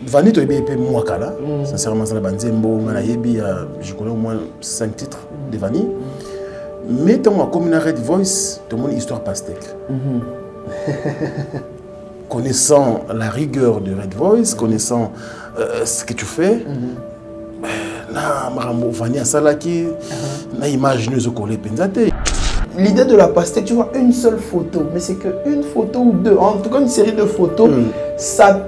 Vani to ebe moi kala. Sincèrement ça la banzembo ngana yebi je connais au moins 5 titres de Vani. Mais tant moi comme une Red Voice, tout mon histoire pastèque. Connaissant la rigueur de Red Voice, connaissant ce que tu fais, na marambo Vani asalaki na image nous collé penzate. L'idée de la pastèque, tu vois une seule photo, mais c'est qu'une photo ou deux, en tout cas une série de photos, ça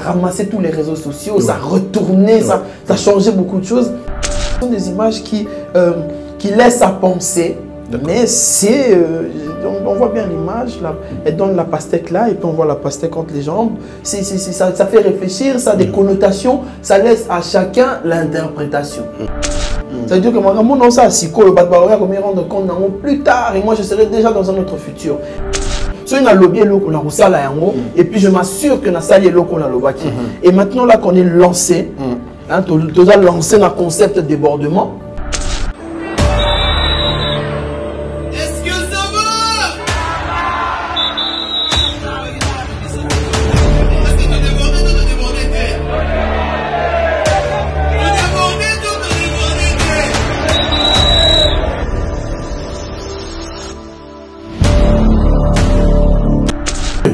ramassait tous les réseaux sociaux, ça retournait, ça changeait beaucoup de choses. Ce sont des images qui laissent à penser, mais c'est... on voit bien l'image, elle donne la pastèque là, et puis on voit la pastèque entre les jambes. Ça fait réfléchir, ça a des connotations, ça laisse à chacun l'interprétation. Ça veut dire que moi, non, ça, si le Batbaoya, comme il rendre compte plus tard, et moi je serai déjà dans un autre futur. So, il y a lobby qu'on a roussé là, et puis je m'assure que na sali qu'on a lobaki. Et maintenant là qu'on est lancé, tu as lancé un concept de débordement.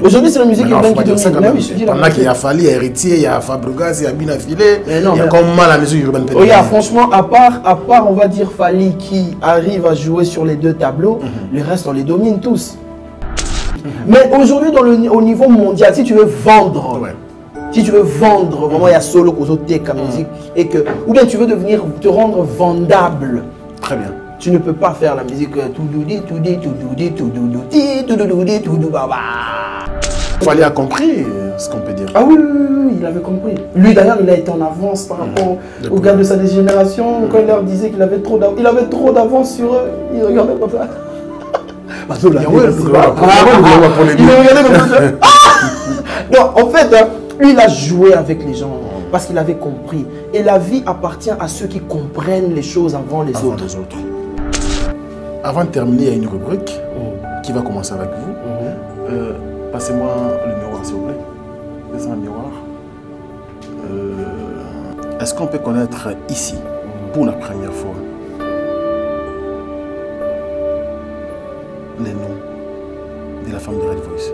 Aujourd'hui, c'est la musique qui domine. Pendant qu'il y a Fali, il y a Héritier, il y a Fabregas, il y a Binafilé, il y a comment la musique urbaine. Regarde, franchement, à part, on va dire, Fali qui arrive à jouer sur les deux tableaux, le reste, on les domine tous. Mais aujourd'hui, au niveau mondial, si tu veux vendre, vraiment, il y a solo Kozote comme musique, et que, ou bien tu veux te rendre vendable. Très bien. Tu ne peux pas faire la musique Fali a compris ce qu'on peut dire. Ah oui, il avait compris. Lui d'ailleurs, il a été en avance par rapport aux gars de sa génération. Quand il leur disait qu'il avait trop d'avance sur eux, il regardait comme ça. Il regardait comme ça. Non, en fait, lui, il a joué avec les gens parce qu'il avait compris. Et la vie appartient à ceux qui comprennent les choses avant les autres. Avant de terminer, il y a une rubrique qui va commencer avec vous. Passez-moi le miroir, s'il vous plaît. Laissez un miroir. Est-ce qu'on peut connaître ici, pour la première fois, les noms de la femme de Red Voice?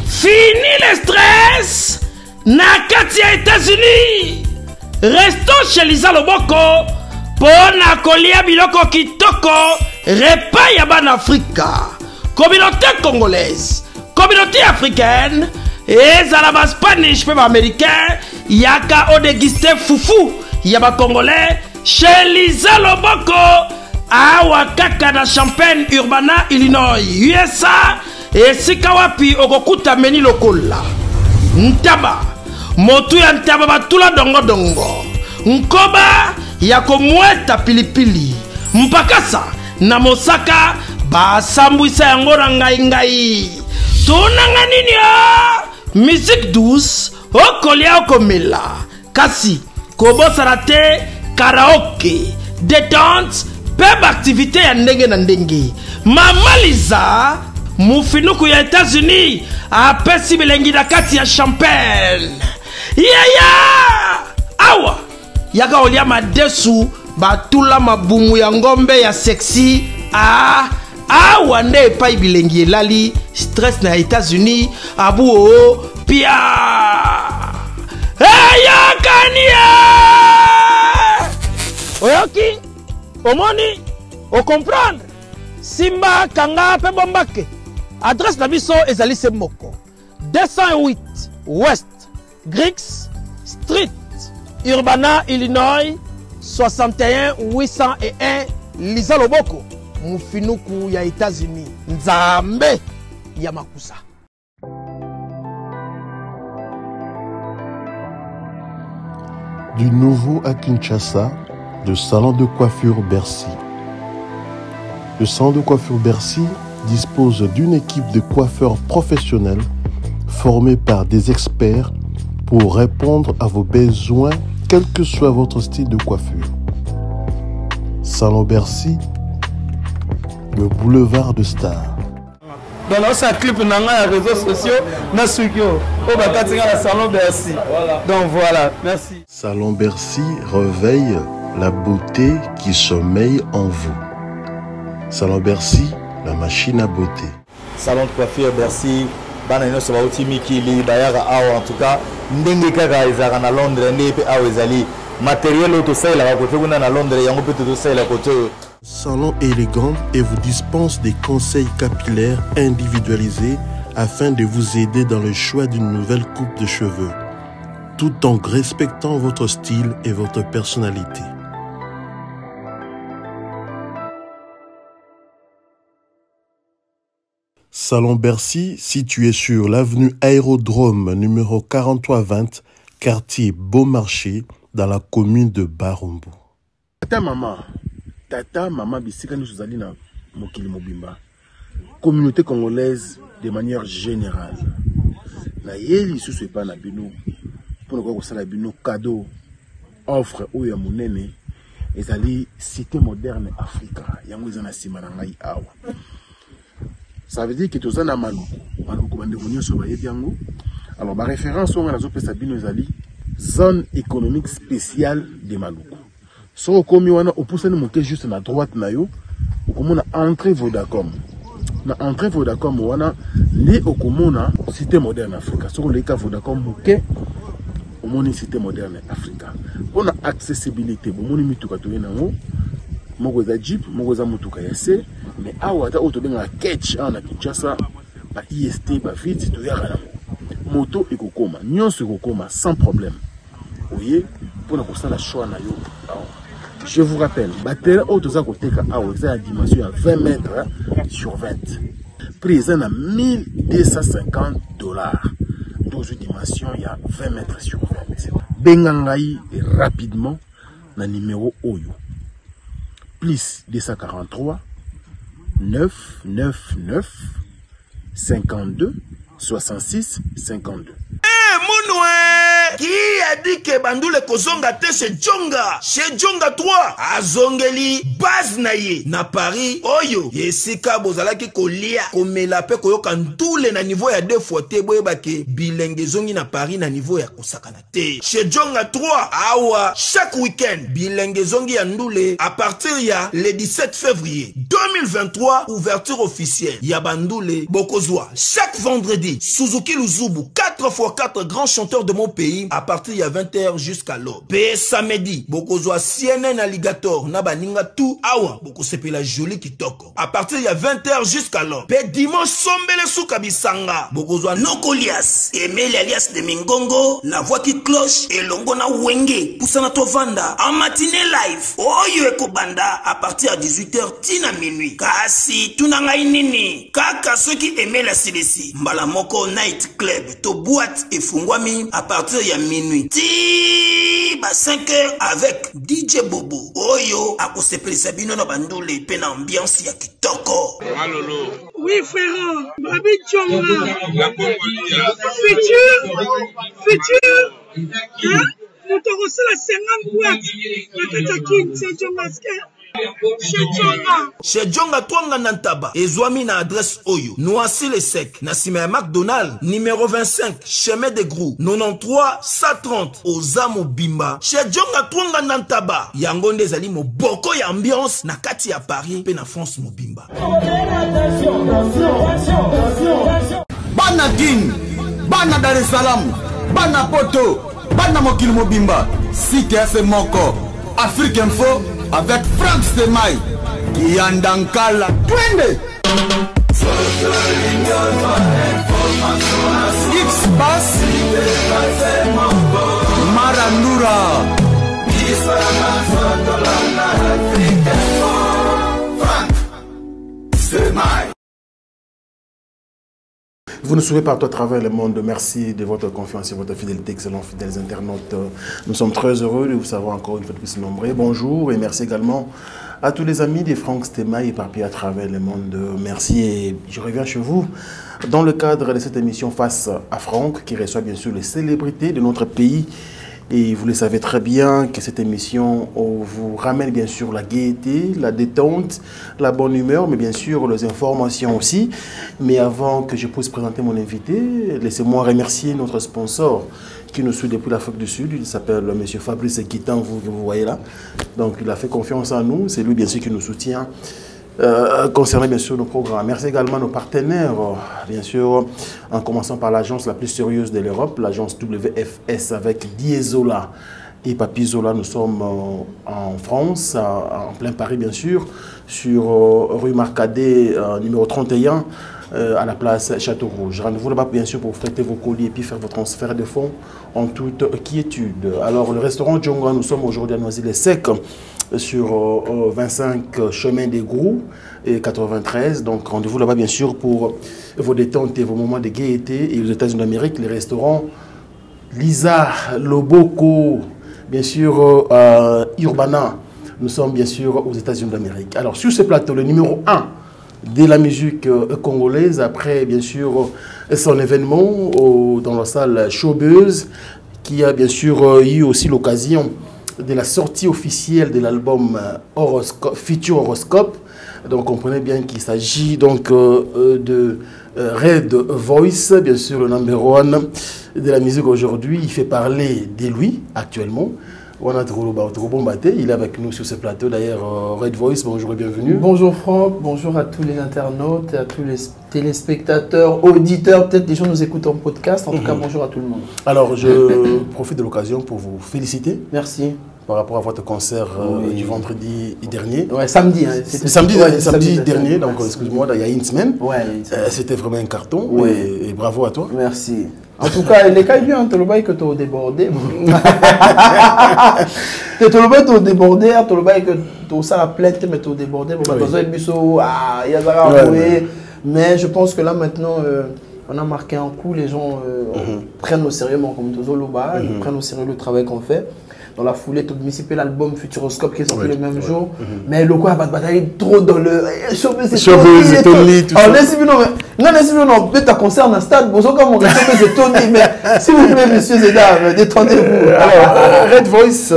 Fini le stress! Nakatia États-Unis! Restons chez Lisa Loboko pour nakolia biloko kitoko repas ya ban Afrika. Communauté congolaise, communauté africaine, et zalaba Spanish peuple américain, yaka o déguisté foufou, yaba congolais, chez Lisa Loboko, awa kaka na Champaign, Urbana, Illinois, USA, et sikawapi okokuta meni lokola. Ntaba. Motu ya ntaba batula dongo dongo. Nkoba ya komweta pilipili. Mpakasa na mosaka basambwisa yango na ngai. Tunanga nini ya? Musique douce okolia okomela. Kasi kobosana te karaoke, détente, peba activité ya ndenge na ndenge. Mama Liza mufinuku ya États-Unis apesi bilengi na kati ya Champagne. Awa yaka olia madesu batula mabumu ya ngombe ya sexy. Awa nde epai bilengi elali stress na États-Unis abu o pia yakania oyoki omoni o comprendre simba kanga pe bombake. Adresse na biso ezali se moko 208 West Griggs Street, Urbana, Illinois, 61 801 Lisa Loboko, mufinuku ya États-Unis. Nzambe ya makusa. Du nouveau à Kinshasa, le salon de coiffure Bercy. Le salon de coiffure Bercy dispose d'une équipe de coiffeurs professionnels formés par des experts pour répondre à vos besoins, quel que soit votre style de coiffure. Salon Bercy, le boulevard de Star. Donc là, c'est un clip dans les réseaux sociaux. Na Sukio. Au Bakatinga la Salon Bercy. Donc voilà, merci. Salon Bercy réveille la beauté qui sommeille en vous. Salon Bercy, la machine à beauté. Salon de coiffure Bercy. Banano ça va au Timikili, Bayara Awa en tout cas. Ndenge kaka ezara na Londres, ndenge pe awa ezali. Matériel auto ça la côté kuna na Londres, yango peut tout ça la côté. Salon élégant et vous dispense des conseils capillaires individualisés afin de vous aider dans le choix d'une nouvelle coupe de cheveux, tout en respectant votre style et votre personnalité. Salon Bercy, situé sur l'avenue Aérodrome numéro 4320, quartier Beaumarchais, dans la commune de Barumbu. Tata, maman, bisika nous allons na mokili mobimba. Communauté congolaise de manière générale. Na yeli sous pas na bino pour nous ça la bino cadeau offre ou ya monene ezali cité moderne Africa. Yango ezana sima na ngai awa. Ça veut dire que tous na maluku bande vonyo so ba yebiango. Alors ba référence on a zo pesa bino ezali zone économique spéciale de Maluku. So komi wana opusani moke juste na droite na yo okomona entrée Vodacom. Na entrée Vodacom wana li okomona cité moderne Africa. So le ka Vodacom moke omoni cité moderne Africa. On a accessibilité bomoni mituka to yenango moko za Jeep moko za mutuka ya C mais awa ta auto benga catch ana Kinshasa ba IST ba vite to yaka moto ekokoma nyonso ekokoma sans problème. Voyez pour la choix na yo. Je vous rappelle, batterie auto koteka awa ça la dimension à 20 mètres sur 20. Prix à 1250 $. 12 dimensions, il y a 20 mètres sur 20. Bengangai rapidement na numéro Oyo. Plus 243 999 52 66 52. Mounoué qui a dit que Bandoule Kozonga te chez Djonga 3 azongeli base naye na Paris oyo yesika bozalaki kolia komela pe koyoka ndule na niveau ya 2 fois te boyeba ke bilenge zongi na Paris na niveau ya kosakana te chez Djonga 3 awa chaque week-end bilenge zongi ya ndule à partir ya le 17 février 2023 ouverture officielle ya Bandoule Bokozwa chaque vendredi Suzuki Luzubu 4x4 grands chanteurs de mon pays à partir de 20h jusqu'à l'aube. Pe samedi, bokozwa CNN Alligator na baninga tout awa boko sepe la jolie kitoko. À partir de 20h jusqu'à l'aube. Pe dimanche sombele souka bisanga. Bokozwa Nokolias, Emile alias de Mingongo, la voix qui cloche et longo na wenge. Poussana tovanda en matinée live. Oyo ekobanda à partir de 18h tina minuit. Kasi tunanga inini. Kaka ceux qui aimaient la CDC. Mbalamoko Night Club to boîte et fungwami à partir de minuit. Ti ba 5h avec DJ Bobo. Oyo akosepeli sabino na bandule pe na ambiance ya kitoko. Malolo. Oui frère, Babi Djonga. Futur. Hein? Nous te reçons la 50 boîtes. La Katakin, c'est Djonga. Chez Djonga Twanga Nantaba, Ezwami na adresse Oyo, Noisy le Sec, Nassima McDonald, numéro 25, chemin de Grou, 93 130, Ozamo Bimba. Chez Djonga Twanga Nantaba, Yangonde Zali mo boko ya ambiance, na kati ya Paris, pe na France mo Bimba. Bana King, Bana Dar es Salaam, Bana Poto, Bana Mokil Mobimba, CTF Moko, Afrique Info, avec Frank Stemai, Yandankala, Twende, X-Bass, Marandura, Frank Stemai. Vous nous suivez partout à travers le monde. Merci de votre confiance et votre fidélité, excellents fidèles internautes. Nous sommes très heureux de vous savoir encore une fois de plus nombreux. Bonjour et merci également à tous les amis de Frank Stemai éparpillés à travers le monde. Merci et je reviens chez vous dans le cadre de cette émission Face à Franck qui reçoit bien sûr les célébrités de notre pays Et vous le savez très bien que cette émission vous ramène bien sûr la gaieté, la détente, la bonne humeur, mais bien sûr les informations aussi. Mais avant que je puisse présenter mon invité, laissez-moi remercier notre sponsor qui nous suit depuis l'Afrique du Sud. Il s'appelle M. Fabrice Guitan, vous voyez là. Donc il a fait confiance en nous, c'est lui bien sûr qui nous soutient. Concernant bien sûr nos programmes. Merci également à nos partenaires, bien sûr, en commençant par l'agence la plus sérieuse de l'Europe, l'agence WFS avec Diesola et Papi Zola. Nous sommes en France, en plein Paris bien sûr, sur rue Marcadet, numéro 31, à la place Château Rouge. Rendez-vous là-bas bien sûr pour fêter vos colis et puis faire vos transferts de fonds en toute quiétude. Alors le restaurant Djonga, nous sommes aujourd'hui à Noisy-le-Sec, sur 25 chemin des Grous et 93. Donc rendez-vous là-bas bien sûr pour vos détentes et vos moments de gaieté. Et aux États-Unis d'Amérique, les restaurants Lisa, Loboko, bien sûr Urbana. Nous sommes bien sûr aux États-Unis d'Amérique. Alors sur ce plateau, le numéro 1 de la musique congolaise, après bien sûr son événement dans la salle Showbuzz, qui a bien sûr eu aussi l'occasion de la sortie officielle de l'album Future Horoscope. Donc comprenez bien qu'il s'agit donc de Red Voice, bien sûr le number 1 de la musique aujourd'hui. Il fait parler de lui actuellement. Il est avec nous sur ce plateau d'ailleurs. Red Voice, bonjour et bienvenue. Bonjour Franck, bonjour à tous les internautes, à tous les téléspectateurs, auditeurs, peut-être des gens nous écoutent en podcast. En tout cas, bonjour à tout le monde. Alors je profite de l'occasion pour vous féliciter. Merci. Par rapport à votre concert du vendredi dernier. Ouais, samedi. Hein, samedi dernier, donc excuse-moi, il y a une semaine. Ouais, c'était vraiment un carton. Ouais. Et bravo à toi. Merci. En tout cas, les cas bien, tu as que tu as débordé. Tu as débordé, tu as la plainte, mais tu as débordé. Mais je pense que là maintenant, on a marqué un coup, les gens prennent au sérieux, comme Tozoloba, ils prennent au sérieux le travail qu'on fait. Dans la foulée, tu as mis l'album Futuroscope qui est sorti le même jour. Mais le quoi va batailler trop dans le Showbuzz, c'est Tony, tout ça. Non, peut-être un concert dans le stade, bon, comme on Showbuzz, c'est Tony, mais s'il vous plaît, messieurs et dames, détendez-vous. Alors, Red Voice,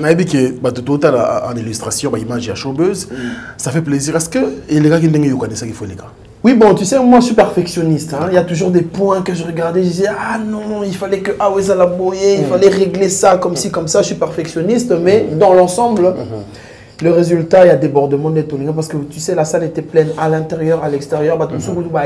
Naïbi qui est tout en illustration, image à Showbuzz, ça fait plaisir. Est-ce que les gars qui connaissent ça qu'il faut les gars? Oui, bon, tu sais, moi je suis perfectionniste. Hein. Il y a toujours des points que je regardais. Je disais, ah non, il fallait que ça l'a boyé, il fallait régler ça comme ci, comme ça. Je suis perfectionniste, mais dans l'ensemble, le résultat, il y a débordement de Tolinga parce que tu sais, la salle était pleine à l'intérieur, à l'extérieur.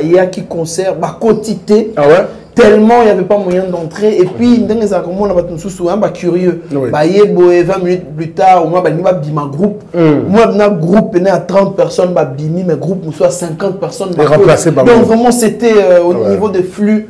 Il y a qui concert, quantité. Ah ouais? Tellement il n'y avait pas moyen d'entrer. Et puis, on a curieux. 20 minutes plus tard, moi, je suis un groupe. Moi, un groupe à 30 personnes, mais groupe soit 50 personnes. Donc, vraiment, c'était au niveau de flux.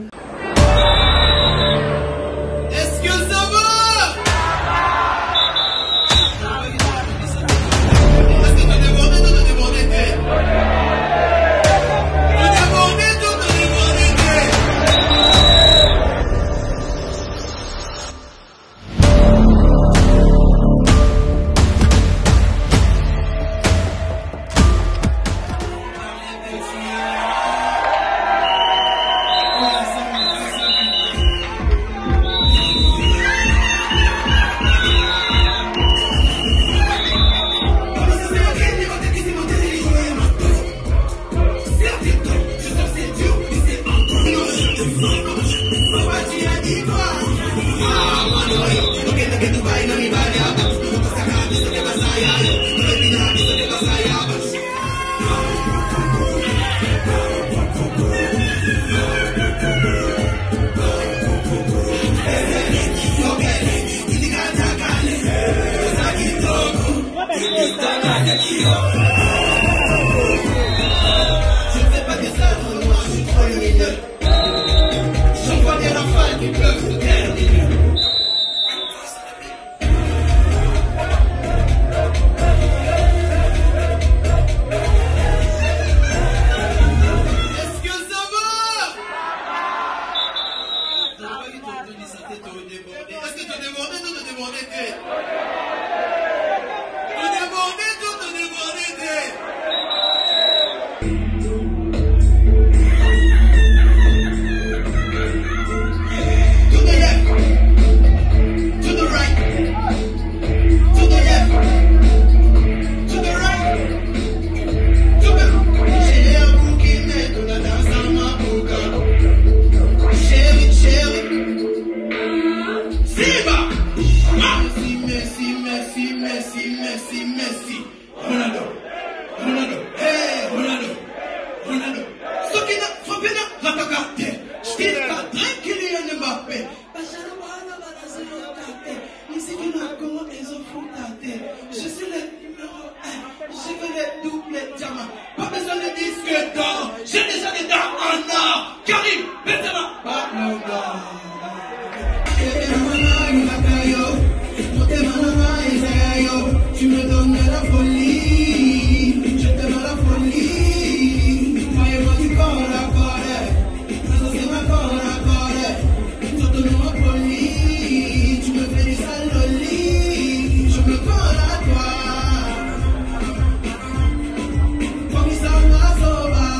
Karim Benzema. Tu me donnes la folie, je t'aime à la folie. Croyez-moi du corps à corps, ça c'est ma corps à corps. Surtout nous ma folie, tu me fais du sale loli, je me colle à toi. Comme ça m'a sauvé,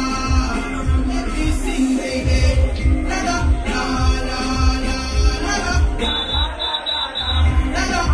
et puis sing baby, la la la la la la la la la la.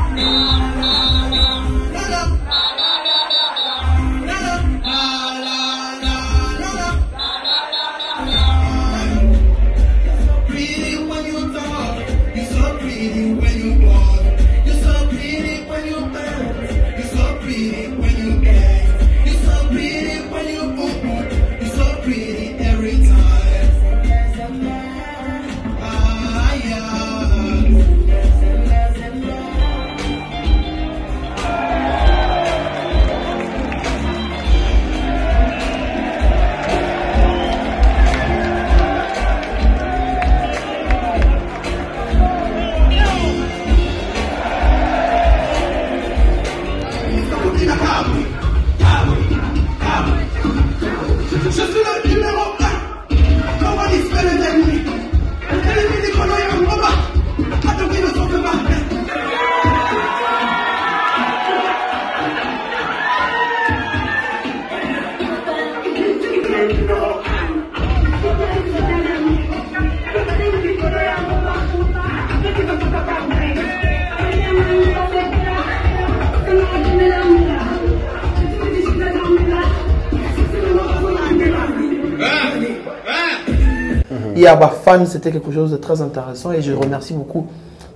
Et à Bafan, c'était quelque chose de très intéressant et je remercie beaucoup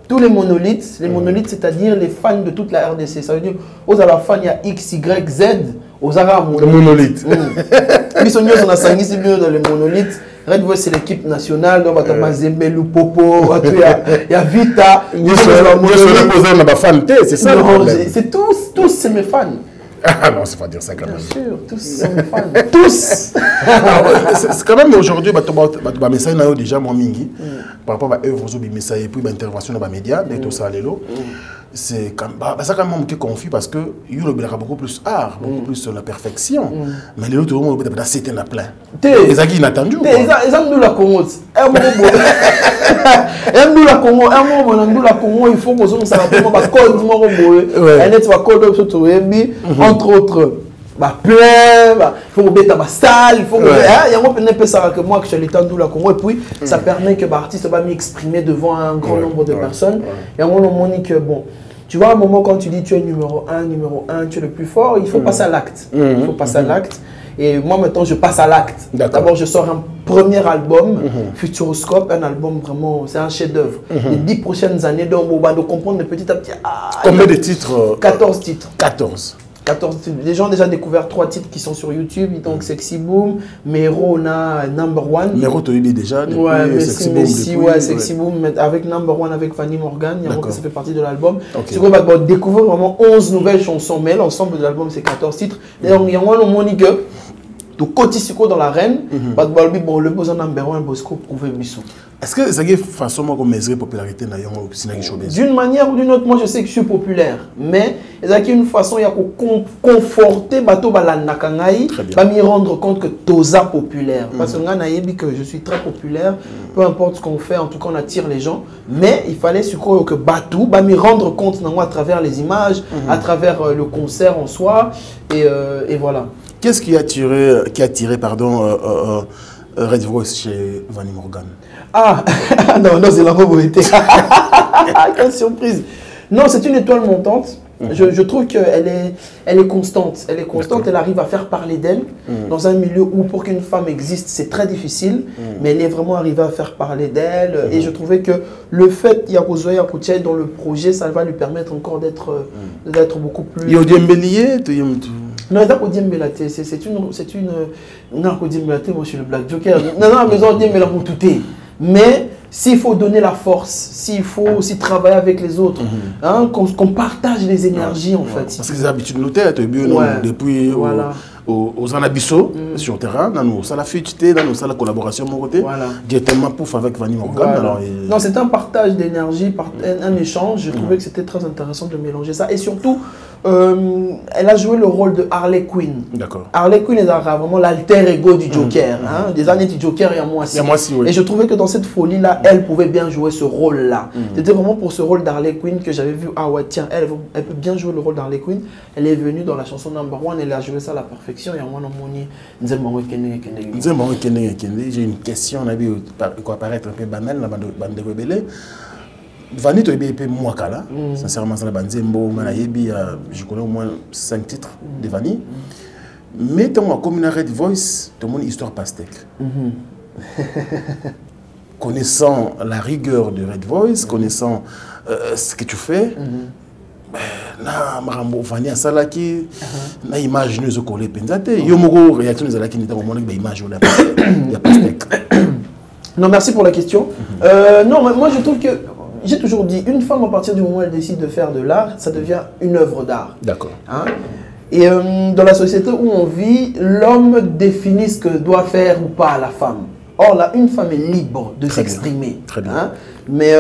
tous les monolithes. Les monolithes, c'est-à-dire les fans de toute la RDC. Ça veut dire, aux Alafans, il y a X, Y, Z, aux Arabes. Le monolithe. Ils sont dans les monolithes. Red Voice, c'est l'équipe nationale. Donc, il y a Zembelou, Popo, il y a Vita. C'est ça le problème. C'est tous, c'est mes fans. Ah non, c'est pas dire ça quand même. Bien sûr, tous sont mes fans. Tous. C'est quand même aujourd'hui, message déjà moi mingi par rapport à œuvre aux message et puis intervention dans les médias, de tout ça lelo. C'est quand même qui confie parce que il y a beaucoup plus art, beaucoup plus sur la perfection. Mais les autres tout le monde peut-être c'était na plein. Les agis inattendus. Ils ont nous la Congo. Il faut que nous sachions parce que entre autres, plein, il faut mettre ma salle, il faut que moi que je l'ai tendu la Congo et puis ça permet que l'artiste va m'exprimer devant un grand nombre de personnes. Et à un moment on dit que bon, tu vois, à un moment quand tu dis tu es numéro 1, tu es le plus fort, il faut passer à l'acte. Il faut passer à l'acte. Et moi maintenant je passe à l'acte. D'abord je sors un premier album, Futuroscope, un album vraiment, c'est un chef-d'œuvre. Les 10 prochaines années, donc on va comprendre petit à petit. Combien de titres? 14 titres. 14. Les gens ont déjà découvert 3 titres qui sont sur YouTube, donc Sexy Boom, Mero, on a Number One. Mero, tu as eu déjà depuis Sexy Boom. Sexy Boom, avec Number One, avec Fanny Morgan, ça fait partie de l'album. C'est qu'on va découvrir vraiment 11 nouvelles chansons, mais l'ensemble de l'album c'est 14 titres. D'ailleurs, il y a un monique de Kotisiko dans l'arène, le besoin Number One, Bosco, prouver Bissou. Est-ce que c'est une façon de mesurer la popularité d'une manière ou d'une autre, moi je sais que je suis populaire, mais il y a une façon de conforter bateau balandakangai, pas m'y rendre compte que toza populaire. Parce que je suis très populaire, peu importe ce qu'on fait, en tout cas on attire les gens, mais il fallait surtout que bateau, m'y rendre compte à travers les images, à travers le concert en soi, et voilà. Qu'est-ce qui a attiré Red Voice chez Fanny Morgan? Ah, non, c'est la beauté. Quelle surprise. Non, c'est une étoile montante. Je trouve qu'elle est constante. Elle est constante, elle arrive à faire parler d'elle dans un milieu où pour qu'une femme existe, c'est très difficile. Mais elle est vraiment arrivée à faire parler d'elle. Et je trouvais que le fait qu'il y a Rosoya Koutiaï dans le projet, ça va lui permettre encore d'être beaucoup plus... Il y a Odiembelier. Non, c'est une... Non, moi je suis le Black Joker. Non, mais Odiembelier pour tout est. Mais s'il faut donner la force, s'il faut aussi travailler avec les autres, qu'on partage les énergies en fait. Parce que les habitudes de l'hôtel, depuis aux Anabiso sur le terrain, dans nos salles fuité, dans nos salles collaboration mon côté, directement pouf avec Vanny Morgan. Alors, non, c'est un partage d'énergie, un échange. Je trouvais que c'était très intéressant de mélanger ça. Et surtout, elle a joué le rôle de Harley Quinn. D'accord. Harley Quinn est vraiment l'alter ego du Joker. Hein? Des années du Joker, il y a moi aussi. Oui. Et je trouvais que dans cette folie-là, elle pouvait bien jouer ce rôle-là. C'était vraiment pour ce rôle d'Harley Quinn que j'avais vu. Ah ouais, tiens, elle peut bien jouer le rôle d'Harley Quinn. Elle est venue dans la chanson Number One, elle a joué ça à la perfection. Il y a moi, j'ai une question, on a vu quoi paraître un peu banal, la bande de rebelles. Vanny, tu es moi là. Sincèrement, je connais au moins 5 titres de Vanny. Mais tu as comme une Red Voice, tu as une histoire pastèque. Connaissant la rigueur de Red Voice, connaissant ce que tu fais, na marambo Vanny Salaki, na image nous collé penzate. Yo moko réaction des alaki n'était au moment que image on a pastèque. Non, merci pour la question. Non, moi je trouve que j'ai toujours dit, une femme à partir du moment où elle décide de faire de l'art, ça devient une œuvre d'art. D'accord. Hein? Et dans la société où on vit, l'homme définit ce que doit faire ou pas la femme. Or là, une femme est libre de s'exprimer. Très bien. Hein? Mais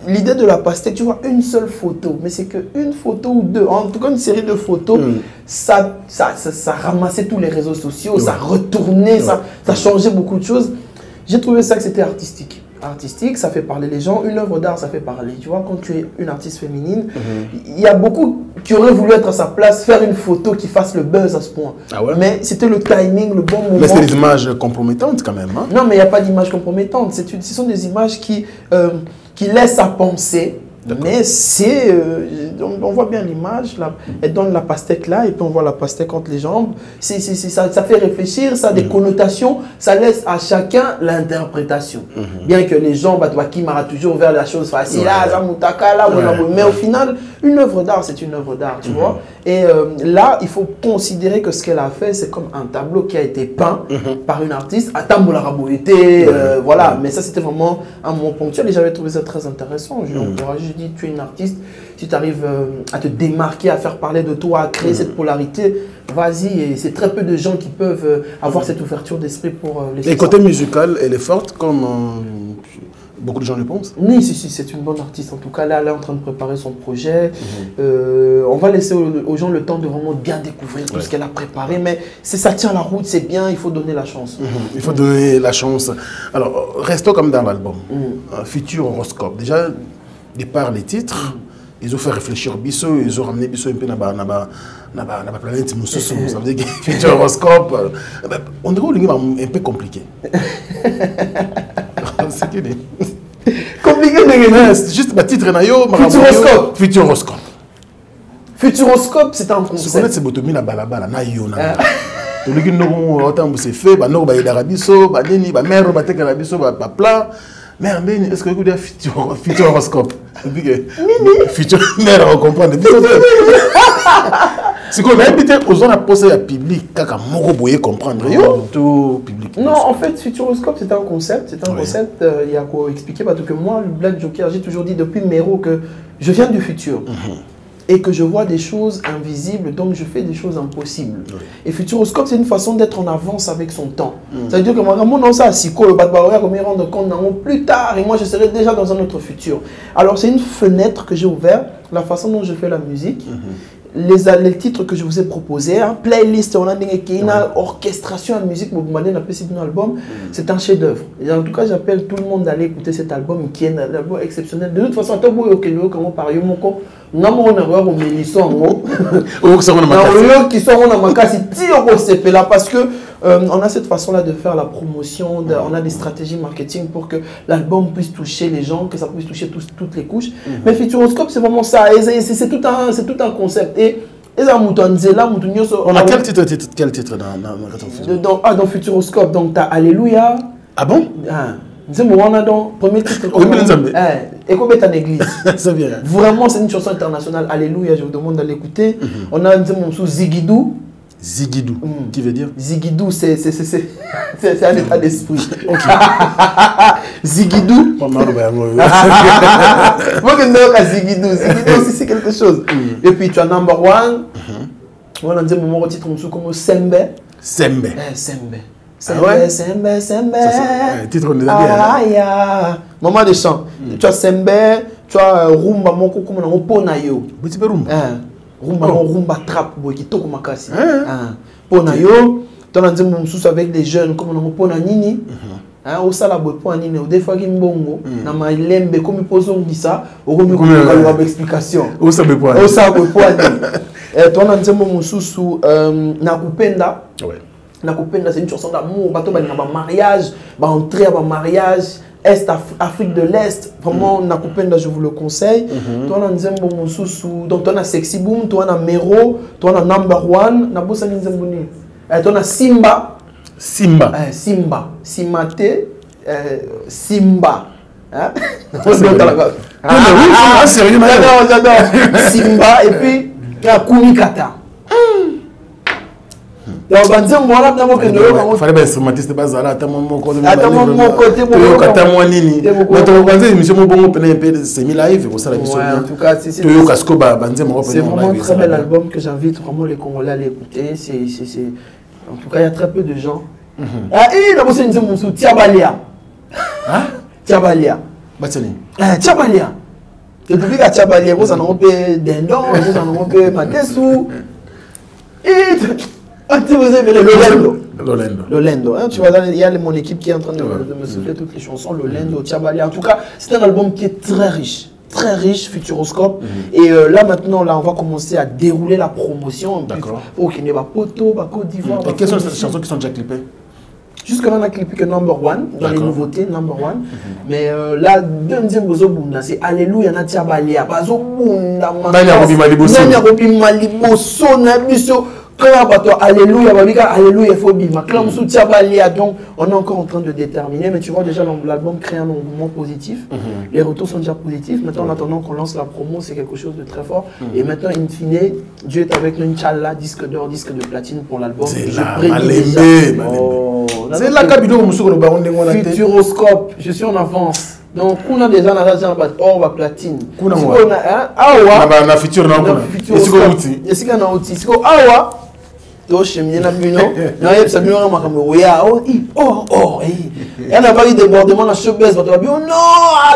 l'idée de la pastèque, tu vois, une seule photo, mais c'est qu'une photo ou deux, en tout cas une série de photos, ça ramassait tous les réseaux sociaux, ça retournait, ça changeait beaucoup de choses. J'ai trouvé ça que c'était artistique. Artistique, ça fait parler les gens. Une œuvre d'art, ça fait parler. Tu vois, quand tu es une artiste féminine, il y a beaucoup qui auraient voulu être à sa place, faire une photo qui fasse le buzz à ce point. Ah ouais? Mais c'était le timing, le bon moment. Mais c'est des images compromettantes quand même. Hein? Non, mais il n'y a pas d'image compromettante. Ce sont des images qui laissent à penser. Mais c'est... on voit bien l'image, elle donne la pastèque là, et puis on voit la pastèque entre les jambes. Ça fait réfléchir, ça a des connotations, ça laisse à chacun l'interprétation. Bien que les gens, qui m'ont toujours vers la chose facile, mais au final, une œuvre d'art, c'est une œuvre d'art, tu vois. Et là, il faut considérer que ce qu'elle a fait, c'est comme un tableau qui a été peint par une artiste, à Tambola Raboïté, voilà. Mais ça, c'était vraiment un moment ponctuel et j'avais trouvé ça très intéressant. Je dis, tu es une artiste, si tu arrives à te démarquer, à faire parler de toi, à créer cette polarité, vas-y. Et c'est très peu de gens qui peuvent avoir cette ouverture d'esprit pour les. Et côté musical, elle est forte comme beaucoup de gens le pensent. Oui, si, c'est une bonne artiste. En tout cas, là, elle est en train de préparer son projet. On va laisser aux gens le temps de vraiment bien découvrir tout ce qu'elle a préparé. Mais ça tient la route, c'est bien, il faut donner la chance. Il faut donner la chance. Alors, restons comme dans l'album. Futur horoscope. Déjà, de par les titres, ils ont fait réfléchir Bisso, ils ont ramené Bisso un peu dans la planète Moussou. Ça veut dire que futur horoscope, on dirait un peu compliqué. C'est que compliqué, c'est juste ma titre Futuroscope. Futuroscope. Futuroscope, c'est un concept. Se connaître c'est botomi na balabala na yo na. To ligi no autant c'est fait, ba no ba yedara biso, ba nini ba mère ba tekala biso ba plat. Mère mais est-ce que vous dites futuroscope? Futur mère on comprend biso. C'est qu'on a invité aux gens à poser à public, kaka moko boye comprendre yo tout public. Non, en fait, Futuroscope, c'est un concept. C'est un concept, il y a quoi expliquer, parce que moi, le Black Joker, j'ai toujours dit depuis Mero que je viens du futur. Et que je vois des choses invisibles, donc je fais des choses impossibles. Et Futuroscope, c'est une façon d'être en avance avec son temps. Ça veut dire que moi, non, ça, si quoi, me rendre compte plus tard, et moi, je serai déjà dans un autre futur. Alors, c'est une fenêtre que j'ai ouverte, la façon dont je fais la musique. Les titres que je vous ai proposés, playlist, on a une orchestration en musique, c'est un chef-d'œuvre. Et en tout cas, j'appelle tout le monde d'aller écouter cet album qui est un album exceptionnel. De toute façon, parce que on a cette façon-là de faire la promotion, on a des stratégies marketing pour que l'album puisse toucher les gens, que ça puisse toucher toutes les couches. Mais Futuroscope, c'est vraiment ça, c'est tout un concept. Et on a quel titre dans Futuroscope? Donc tu as Alléluia. Ah bon? C'est mon premier titre. Écoute en église. Vraiment, c'est une chanson internationale. Alléluia, je vous demande d'aller écouter. On a un sous Zigidou. Zigidou, qui veut dire? Zigidou, c'est un état d'esprit. Zigidou. Moi, je Zigidou aussi, c'est quelque chose. Et puis, tu as Number One. On a dit mon titre comme Sembe. Sembe. Sembe. Ouais. Sembe, Sembe. Titre de la ya. Maman de chant. Tu as Sembe, tu as Rumba moko comme on pona yo. Petit peu Rumba. Rumba Rumba trap boy qui toko makasi. Pona yo, tu as dit mon sous avec des jeunes comme on pona nini. Au sala boy pona nini, au des fois qui mbongo na malembe comme poso ngisa, au comme ko explication. Au sala boy pona. Au sala boy pona. Tu as dit mon sous nakupenda. Ouais. Nakupenda, c'est une chanson d'amour, bateau ba mariage, ba entrer à mariage, Afrique de l'Est, vraiment Nakupenda, je vous le conseille. Toi on a Nzembo Mususu, donc toi on a Sexy Boom, toi on a Mero, toi on a Number One, na bossa Nzembo ni. Toi on a Simba. Simba. Simba. Simate, Simba. Hein? Sérieux, j'adore. Simba et puis Kumikata. Donc, il fallait bien instrumentiste bazala à mon côté. À mon côté, c'est vraiment un très bel album que j'invite vraiment les Congolais à l'écouter. En tout cas, il y a très peu de gens. Ah, et il a bossé une sous Tiabalia. Tiabalia. Tiabalia. Et depuis que Tiabalia, vous en avez Dendon, vous en avez Matessou. Tu vous avez Lolendo. Hein, tu vois, il y a mon équipe qui est en train de me souffler toutes les chansons. Lolendo, Tiabali. En tout cas, c'est un album qui est très riche, Futuroscope. Et là, maintenant, on va commencer à dérouler la promotion. D'accord. Pour qu'il n'y ait pas Poto, pas Côte d'Ivoire. Et quelles sont les chansons qui sont déjà clippées? Jusque-là, on a clippé que Number One, dans les nouveautés, Number One. Mais là, deuxième bozo bunda, c'est Alléluia, na Tiabalia. Bazo bunda, Alléluia, Alléluia, il faut bima. Donc, on est encore en train de déterminer, mais tu vois déjà l'album crée un engouement positif. Les retours sont déjà positifs. Maintenant, en attendant qu'on lance la promo, c'est quelque chose de très fort. Et maintenant, in fine, Dieu est avec nous, Inch'Allah, disque d'or, disque de platine pour l'album. C'est la Futuroscope, je suis en avance. Donc, on a déjà la platine. On a futur to cheminer na bino na yeb sa bino ma kambo ya il y a pas eu débordement dans showbiz bato ba non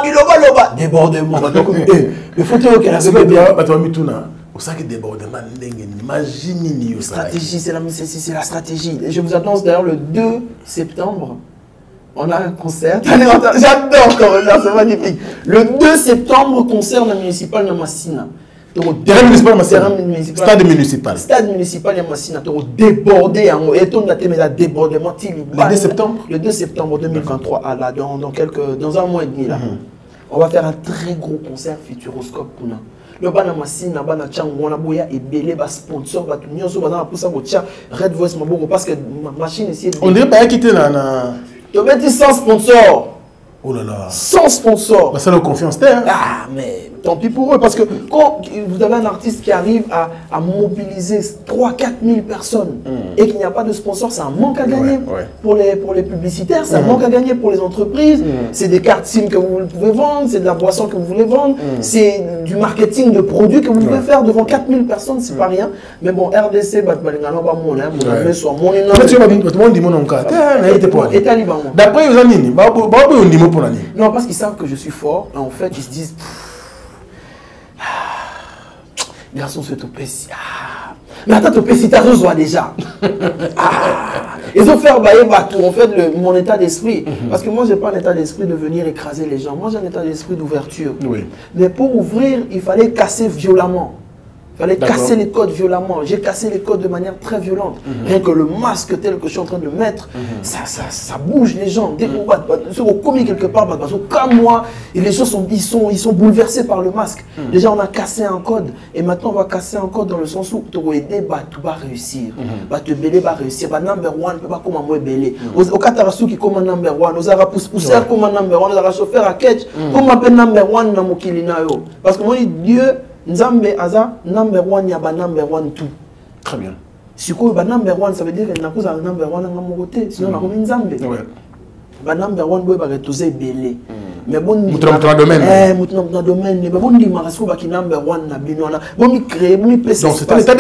biloba débordement bato comme mais faut que la c'est bien bato mituna au sac débordement ndenge imagine ni stratégie c'est la stratégie et je vous annonce d'ailleurs le 2 septembre on a un concert. J'adore quand c'est magnifique. Le 2 septembre concert na municipal na Massina. Stade municipal. Stade municipal de Massina. Débordé et tout le débordement. Le 2 septembre. Le 2 septembre 2023 dans un mois et demi là. On va faire un très gros concert Futuroscope kuna. Le bana Massina bana chango na boya et belé ba sponsor ba tout nyonso bana pour ça botia Red Voice maboko parce que machine ici. On dirait pas quitter na tu mets sans sponsor. Oh là là. Sans sponsor. Bah, ça leur confiance terre. Ah, mais tant pis pour eux. Parce que quand vous avez un artiste qui arrive à mobiliser 3-4 000 personnes et qu'il n'y a pas de sponsor, c'est un manque à gagner pour les publicitaires, c'est un manque à gagner pour les entreprises. C'est des cartes SIM que vous pouvez vendre, c'est de la boisson que vous voulez vendre, c'est du marketing de produits que vous pouvez faire devant 4 000 personnes, c'est pas rien. Mais bon, RDC, d'après vous avez non, parce qu'ils savent que je suis fort. En fait, ils se disent garçon, c'est topé. Mais attends, topé, si t'as reçu déjà. Ils ont fait tout. En fait, mon état d'esprit. Parce que moi, j'ai pas un état d'esprit de venir écraser les gens. Moi, j'ai un état d'esprit d'ouverture. Oui. Mais pour ouvrir, il fallait casser violemment. Il fallait casser les codes violemment. J'ai cassé les codes de manière très violente. Rien que le masque tel que je suis en train de mettre, ça bouge les gens. Dès qu'on commet quelque part, comme moi, et les gens ils sont bouleversés par le masque. Déjà, on a cassé un code. Et maintenant, on va casser un code dans le sens où tu vas aider, tu vas réussir. Tu vas réussir. Number one, tu vas comme un belé. Au Katarasu qui comme un number one. Aux Arabes pousser comme un number one. Aux Arabes chauffeur à Ketch. Comme un number one dans mon Kilinayo. Parce que moi, Dieu. Nzambe aza number one ya ba number one tout. Très bien. Si quoi ba number one ça veut dire que na cause number one nga mokote sinon na komi nzambe. Ouais. Ba number one boy ba retourner belé. mais bon dans domaine dans domaine mais bon dit marasko ba ki number 1 na binona bon mi créer bon mi pèse donc c'est un état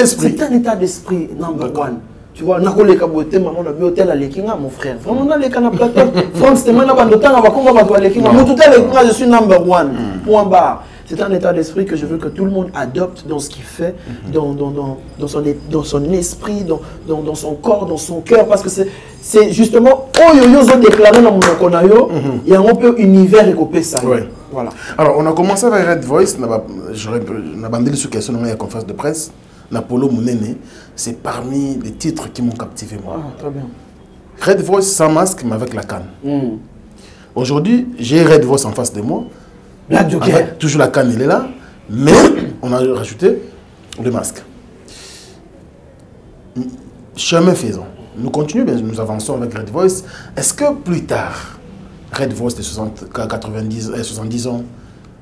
d'esprit number 1 tu vois nakole ka boté maman na bi hôtel à Lekinga mon frère vraiment na lekana plateau France te mana bando tanga ba konga ba to Lekinga mo tout à Lekinga je suis number 1 point barre. C'est un état d'esprit que je veux que tout le monde adopte dans ce qu'il fait, dans son esprit, dans son corps, dans son cœur. Parce que c'est justement, oh yo yo zo déclaré dans mon konayo, il y a un peu univers et copé ça. Voilà. Alors, on a commencé avec Red Voice, on a bandé sur question de la conférence de presse. Napolo Mounene, c'est parmi les titres qui m'ont captivé moi. Ah, très bien. Red Voice sans masque, mais avec la canne. Aujourd'hui, j'ai Red Voice en face de moi. La Joker. Toujours la canne, elle est là, mais on a rajouté le masque. Chemin faisant. Nous continuons, nous avançons avec Red Voice. Est-ce que plus tard, Red Voice de 70 ans,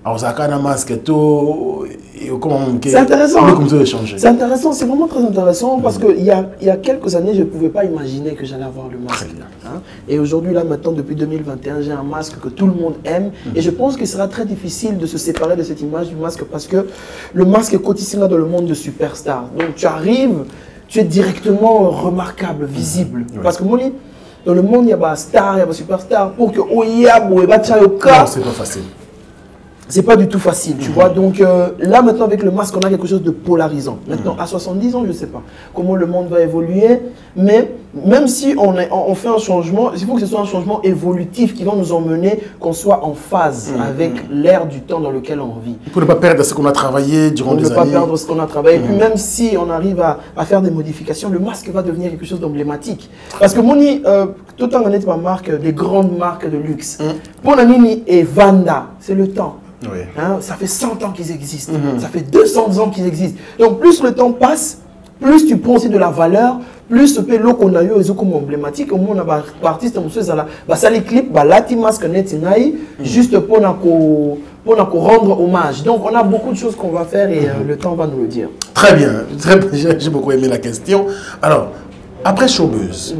alors ça a un masque et tout, c'est intéressant. C'est intéressant, c'est vraiment très intéressant parce qu'il y a quelques années, je ne pouvais pas imaginer que j'allais avoir le masque. Hein? Et aujourd'hui, là maintenant, depuis 2021, j'ai un masque que tout le monde aime. Et je pense qu'il sera très difficile de se séparer de cette image du masque parce que le masque est quotidien dans le monde de superstars. Donc tu arrives, tu es directement remarquable, visible. Parce que Moni, dans le monde, il y a des stars, il y a des superstars. Pour que non, c'est pas facile. C'est pas du tout facile, tu vois. Donc là, maintenant, avec le masque, on a quelque chose de polarisant. Maintenant, à 70 ans, je ne sais pas comment le monde va évoluer. Mais même si on fait un changement, il faut que ce soit un changement évolutif qui va nous emmener, qu'on soit en phase avec l'ère du temps dans lequel on vit. Pour ne pas perdre ce qu'on a travaillé durant des années. Pour ne pas perdre ce qu'on a travaillé. Et puis même si on arrive à faire des modifications, le masque va devenir quelque chose d'emblématique. Parce que Moni, tout le temps, on est ma marque, des grandes marques de luxe. Pour Nanini et Vanda, c'est le temps. Oui. Hein, ça fait 100 ans qu'ils existent, ça fait 200 ans qu'ils existent. Donc plus le temps passe, plus tu prends aussi de la valeur, plus ce que l'eau qu'on a eu est comme emblématique. Au moins, on a un artiste, ça les clips, là, tu masques net, juste pour rendre hommage. Donc on a beaucoup de choses qu'on va faire et le temps va nous le dire. Très bien, j'ai beaucoup aimé la question. Alors, après Showbuzz,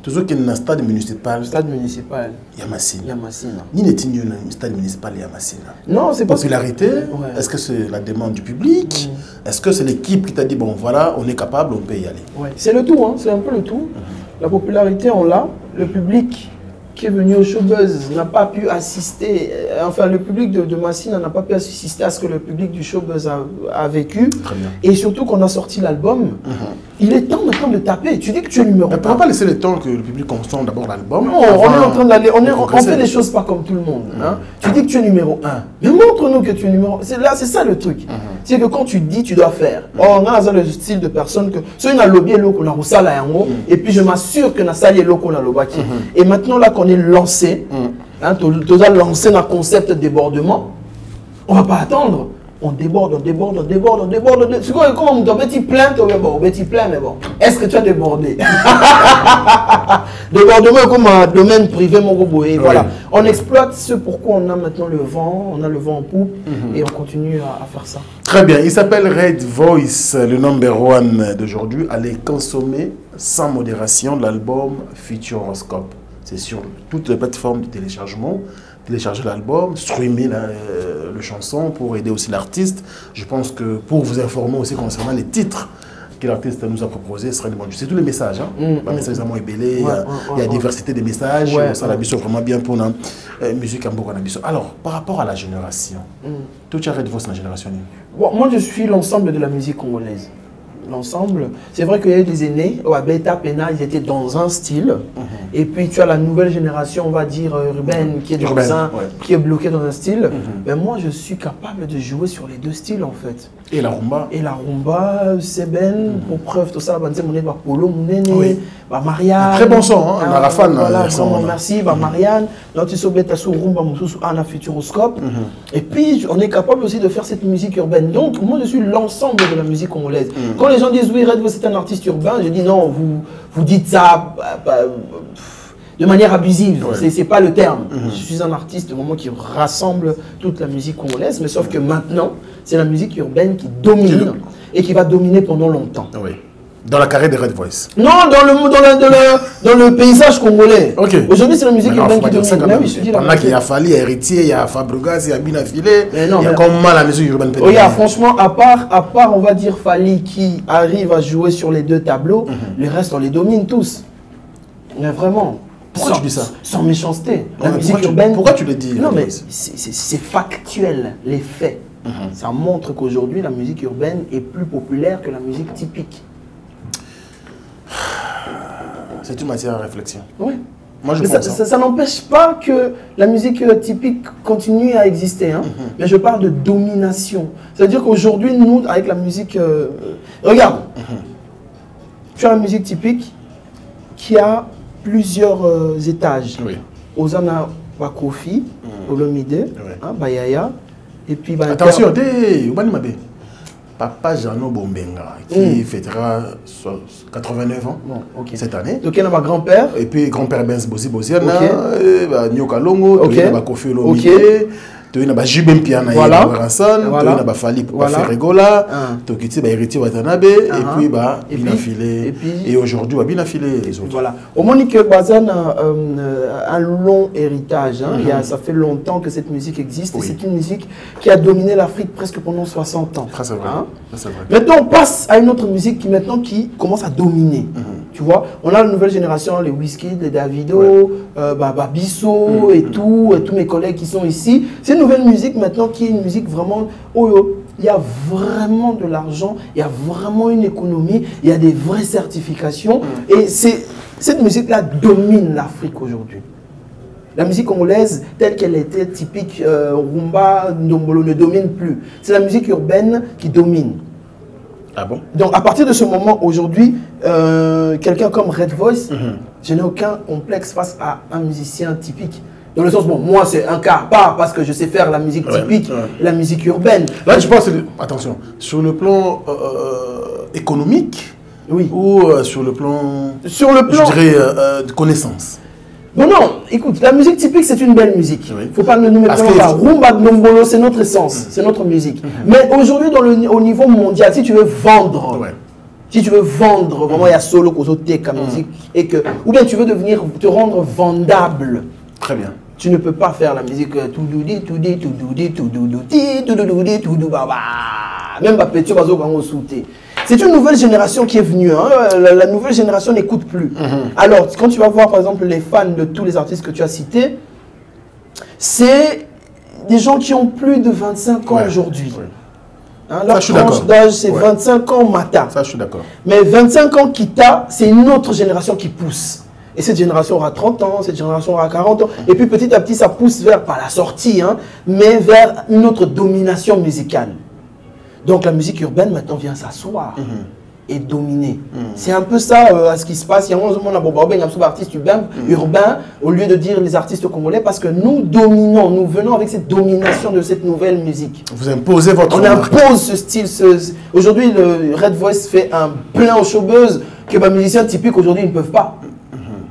toujours qu'il y a un stade municipal. Stade municipal. Yamassina. Yamassina. Ni n'est-il un stade municipal Yamassina? Non, c'est pas. Popularité. Ouais. Est-ce que c'est la demande du public? Est-ce que c'est l'équipe qui t'a dit bon voilà, on est capable, on peut y aller? Ouais. C'est le tout, hein. C'est un peu le tout. La popularité, on l'a. Le public qui est venu au Showbuzz n'a pas pu assister, enfin le public de Massina n'a pas pu assister à ce que le public du Showbuzz a vécu. Très bien. Et surtout qu'on a sorti l'album. Il est temps maintenant de taper. Tu dis que tu es numéro 1. On ne peut pas laisser le temps que le public consomme d'abord l'album. Non, on est en train d'aller, on fait les choses pas comme tout le monde. Hein. Tu dis que tu es numéro 1. Mais montre-nous que tu es numéro 1. C'est ça le truc. C'est que quand tu dis, tu dois faire. On a le style de personne que soit une lobby qu'on a roussé la yango et puis je m'assure que na sali qu'on a lobaki. Et maintenant là qu'on est lancé, hein, tu as lancé un concept de débordement. On va pas attendre. On déborde. C'est quoi, comment on petit plainte, petit plaint, mais bon. Est-ce que tu as débordé? Débordement comme un domaine privé, mon robot. Et voilà. On exploite ce pourquoi on a maintenant le vent, on a le vent en poupe et on continue à faire ça. Très bien. Il s'appelle Red Voice, le number 1 d'aujourd'hui. Allez consommer sans modération l'album Futuroscope. C'est sur toutes les plateformes de téléchargement. Télécharger l'album, streamer le chanson pour aider aussi l'artiste. Je pense que pour vous informer aussi concernant les titres que l'artiste nous a proposés, ce serait bon. C'est tous les messages. Les messages sont ébélés, il y a diversité des messages. Ça l'a vraiment bien pour la musique en Bourgogne. Alors, par rapport à la génération, tout tu arrêtes votre génération? Bon, moi, je suis l'ensemble de la musique congolaise. L'ensemble, c'est vrai qu'il y a eu des aînés, au Beta Pena, ils étaient dans un style, et puis tu as la nouvelle génération, on va dire urbaine, qui est qui est bloquée dans un style. Mais moi, je suis capable de jouer sur les deux styles en fait. Et la rumba? Et la rumba, Seben, pour preuve, tout ça, Polo Mounene, Marianne. Très bon son, hein, on a la fan. Voilà, merci, Marianne. Donc tu sais, sur rumba, Ana Futuroscope. Et puis, on est capable aussi de faire cette musique urbaine. Donc, moi, je suis l'ensemble de la musique congolaise. Quand les gens disent oui, Red Voice c'est un artiste urbain, je dis non, vous dites ça de manière abusive, c'est pas le terme. Je suis un artiste vraiment qui rassemble toute la musique congolaise, mais sauf que maintenant, c'est la musique urbaine qui domine et qui va dominer pendant longtemps. Dans la carrière de Red Voice. Non, dans le paysage congolais. Ok. Aujourd'hui, c'est la musique urbaine qui domine. Pendant qu'il y a Fali, il y a Héritier, il y a Fabregas, il y a Binafilé. Il y a comment la musique urbaine peut regarde, franchement, à part, on va dire, Fali qui arrive à jouer sur les deux tableaux, le reste, on les domine tous. Mais vraiment. Pourquoi tu dis ça? Sans méchanceté. La musique urbaine. Pourquoi tu le dis? Non, mais c'est factuel, les faits. Ça montre qu'aujourd'hui, la musique urbaine est plus populaire que la musique typique. C'est une matière à réflexion. Oui. Moi, je pense ça n'empêche pas que la musique typique continue à exister. Hein. Mais je parle de domination. C'est-à-dire qu'aujourd'hui, nous, avec la musique... regarde, tu as la musique typique qui a plusieurs étages. Oui. Ozana Wakofi, Olomide, Bayaya, et puis... Attention, Papa Jano Bombenga, qui fêtera 89 ans cette année. Donc, il y a ma grand-père. Et puis, grand-père Benz Bosi Bosiana, Nyoka Longo, il y a Kofi Olomide, il y a Jibem Piana, il y a Rassan, il y a Fali Regola, il y a Héritier Watanabe, et puis Binafilé. Et aujourd'hui, Binafilé les autres. Voilà. Au moins, que Bazan a un long héritage. Ça fait longtemps que cette musique existe. Et c'est une musique qui a dominé l'Afrique presque pendant 60 ans. C'est vrai. Maintenant, on passe à une autre musique qui commence à dominer. Tu vois, on a la nouvelle génération, les Wizkid, les Davido, Babiso et tous mes collègues qui sont ici. C'est une nouvelle musique maintenant qui est une musique vraiment... il y a vraiment de l'argent, il y a vraiment une économie, il y a des vraies certifications. Et cette musique-là domine l'Afrique aujourd'hui. La musique congolaise, telle qu'elle était typique, rumba, ndombolo, ne domine plus. C'est la musique urbaine qui domine. Ah bon? Donc à partir de ce moment, aujourd'hui, quelqu'un comme Red Voice, je n'ai aucun complexe face à un musicien typique. Dans le sens, bon, moi c'est un cas, pas parce que je sais faire la musique typique, la musique urbaine. Là, je pense, attention, sur le plan économique, ou sur le plan, je dirais, de connaissance. Bon non, écoute, la musique typique c'est une belle musique. Il ne faut pas nous mettre là. Rumba Ndombolo, c'est notre essence, c'est notre musique. Mais aujourd'hui, au niveau mondial, si tu veux vendre, si tu veux vendre, vraiment il y a solo Kozotek comme musique, et que, ou bien tu veux te rendre vendable. Très bien. Tu ne peux pas faire la musique tout doudi, tout di, tout doudi, tout doudi, tout doudi, tout doudi, même pas petit bazo quand on sautait. C'est une nouvelle génération qui est venue. Hein. La nouvelle génération n'écoute plus. Alors, quand tu vas voir par exemple les fans de tous les artistes que tu as cités, c'est des gens qui ont plus de 25 ans aujourd'hui. Hein, leur tranche d'âge, c'est 25 ans matin. Ça, je suis d'accord. Mais 25 ans Kita, c'est une autre génération qui pousse. Et cette génération aura 30 ans, cette génération aura 40 ans. Et puis petit à petit, ça pousse vers, pas la sortie, hein, mais vers une autre domination musicale. Donc la musique urbaine maintenant vient s'asseoir et dominer. C'est un peu ça ce qui se passe. Il y a un artiste urbain, au lieu de dire les artistes congolais, parce que nous dominons, nous venons avec cette domination de cette nouvelle musique. Vous imposez votre marque. On impose ce style. Aujourd'hui, le Red Voice fait un plein aux showbuzz que les musiciens typiques aujourd'hui ne peuvent pas.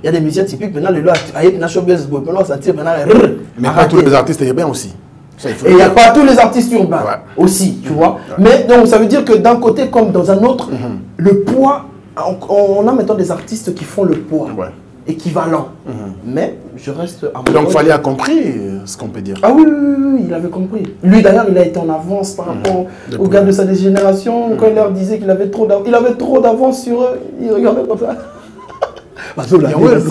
Il y a des musiciens typiques, maintenant, les lois, mais pas tous les artistes urbains aussi. Et il n'y a pas tous les artistes urbains aussi, tu vois. Mais donc, ça veut dire que d'un côté comme dans un autre, le poids, on a maintenant des artistes qui font le poids équivalent. Mais je reste à mon Donc, Fali a compris ce qu'on peut dire. Ah oui, il avait compris. Lui, d'ailleurs, il a été en avance par rapport aux gars de sa génération. Quand il leur disait qu'il avait trop d'avance sur eux, il regardait comme ça. Il me regardait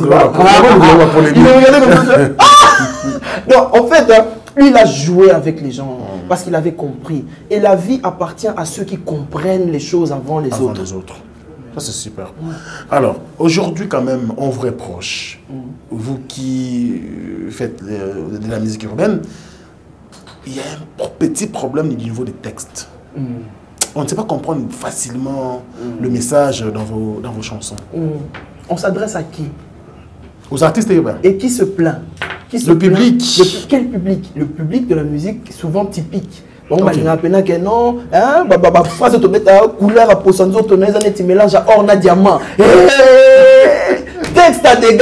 comme ça. Non, en fait, lui, il a joué avec les gens parce qu'il avait compris. Et la vie appartient à ceux qui comprennent les choses avant les autres. Ça, c'est super. Alors, aujourd'hui, quand même, on vous reproche, vous qui faites de la musique urbaine, il y a un petit problème au niveau des textes. On ne sait pas comprendre facilement le message dans vos chansons. On s'adresse à qui? Aux artistes urbains. Et qui se plaint? Le public. Quel public? Le public de la musique souvent typique. Bon, il y a un que non, hein, phrase de couleur à poisson, tu mélanges à or, na diamant. Texte à dégâts.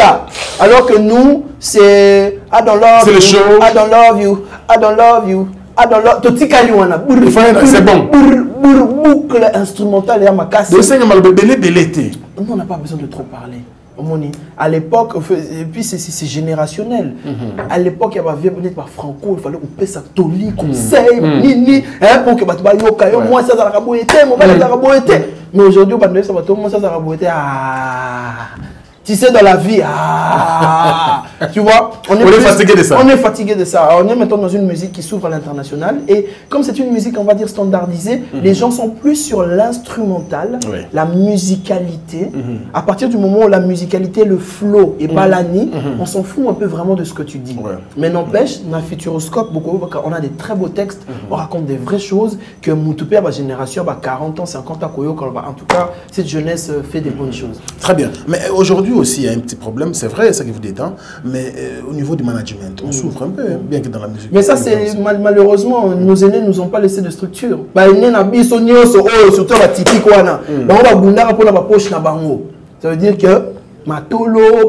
Alors que nous, c'est I don't love you, I don't love you, I don't love you. Ah, dans l'autre, c'est bon. Boucle instrumentale et à ma casse. Nous, on n'a pas besoin de trop parler. À l'époque, et puis c'est générationnel. À l'époque, il y avait peut-être par Franco, il fallait couper sa toli, conseil, nini, pour que tu vas yo, moi ça a été, mon père ça a été. Mais aujourd'hui, ça va tout le monde ça a été. Tu sais, dans la vie, tu vois, on est fatigué de ça. On est fatigué de ça. On est maintenant dans une musique qui s'ouvre à l'international. Et comme c'est une musique, on va dire, standardisée, les gens sont plus sur l'instrumental, la musicalité. À partir du moment où la musicalité, le flow est balani, on s'en fout un peu vraiment de ce que tu dis. Mais n'empêche, dans Futuroscope, on a des très beaux textes, on raconte des vraies choses que Moutouper, ma génération, 40 ans, 50 ans, en tout cas, cette jeunesse fait des bonnes choses. Très bien. Mais aujourd'hui, aussi, il y a un petit problème, c'est vrai, ça que vous dites, hein, mais au niveau du management, on souffre un peu, hein, bien que dans la musique. Mais ça, c'est malheureusement, nos aînés ne nous ont pas laissé de structure. Surtout la typique, ça veut dire que Matolo,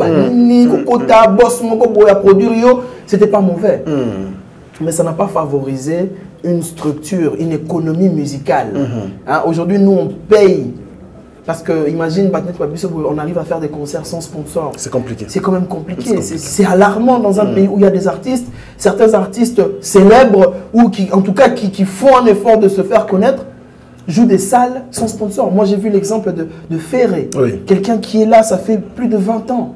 Kokota, Boss, Produrio, c'était pas mauvais. Mais ça n'a pas favorisé une structure, une économie musicale. Hein, aujourd'hui, nous, on paye. Parce que, imagine, on arrive à faire des concerts sans sponsor. C'est compliqué. C'est quand même compliqué. C'est alarmant dans un pays où il y a des artistes, certains artistes célèbres, ou qui, en tout cas, qui font un effort de se faire connaître, jouent des salles sans sponsor. Moi, j'ai vu l'exemple de Ferré. Quelqu'un qui est là, ça fait plus de 20 ans.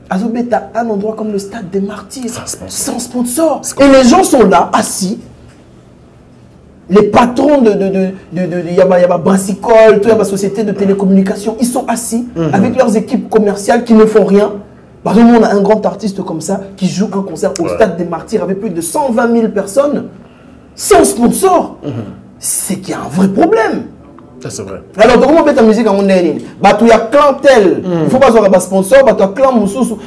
Azobeta, un endroit comme le Stade des Martyrs, sans sponsor. Et les gens sont là, assis. Les patrons de Yaba Brassicole, toute la société de télécommunications, ils sont assis avec leurs équipes commerciales qui ne font rien. Par exemple, on a un grand artiste comme ça qui joue un concert au Stade des Martyrs avec plus de 120 000 personnes sans sponsor. C'est qu'il y a un vrai problème. C'est vrai. Alors, comment on fait ta musique en monde? Il y a clan tel, il ne faut pas avoir un sponsor, il y a clan moussous.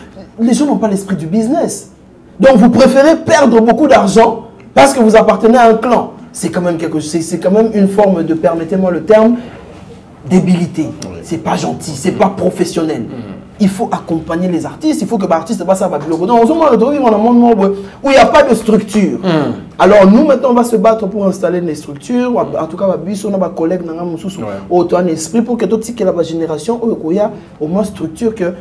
Les gens n'ont pas l'esprit du business. Donc, vous préférez perdre beaucoup d'argent parce que vous appartenez à un clan. C'est quand même quelque chose, c'est quand même une forme de, permettez-moi le terme, débilité. C'est pas gentil, c'est pas professionnel. Il faut accompagner les artistes, il faut que l'artiste passe à Babylone. Donc, on va retrouver dans un monde où il n'y a pas de structure. Alors, nous, maintenant, on va se battre pour installer des structures. En tout cas, on a des collègues qui ont un esprit pour que toute la génération, il y a au moins structure que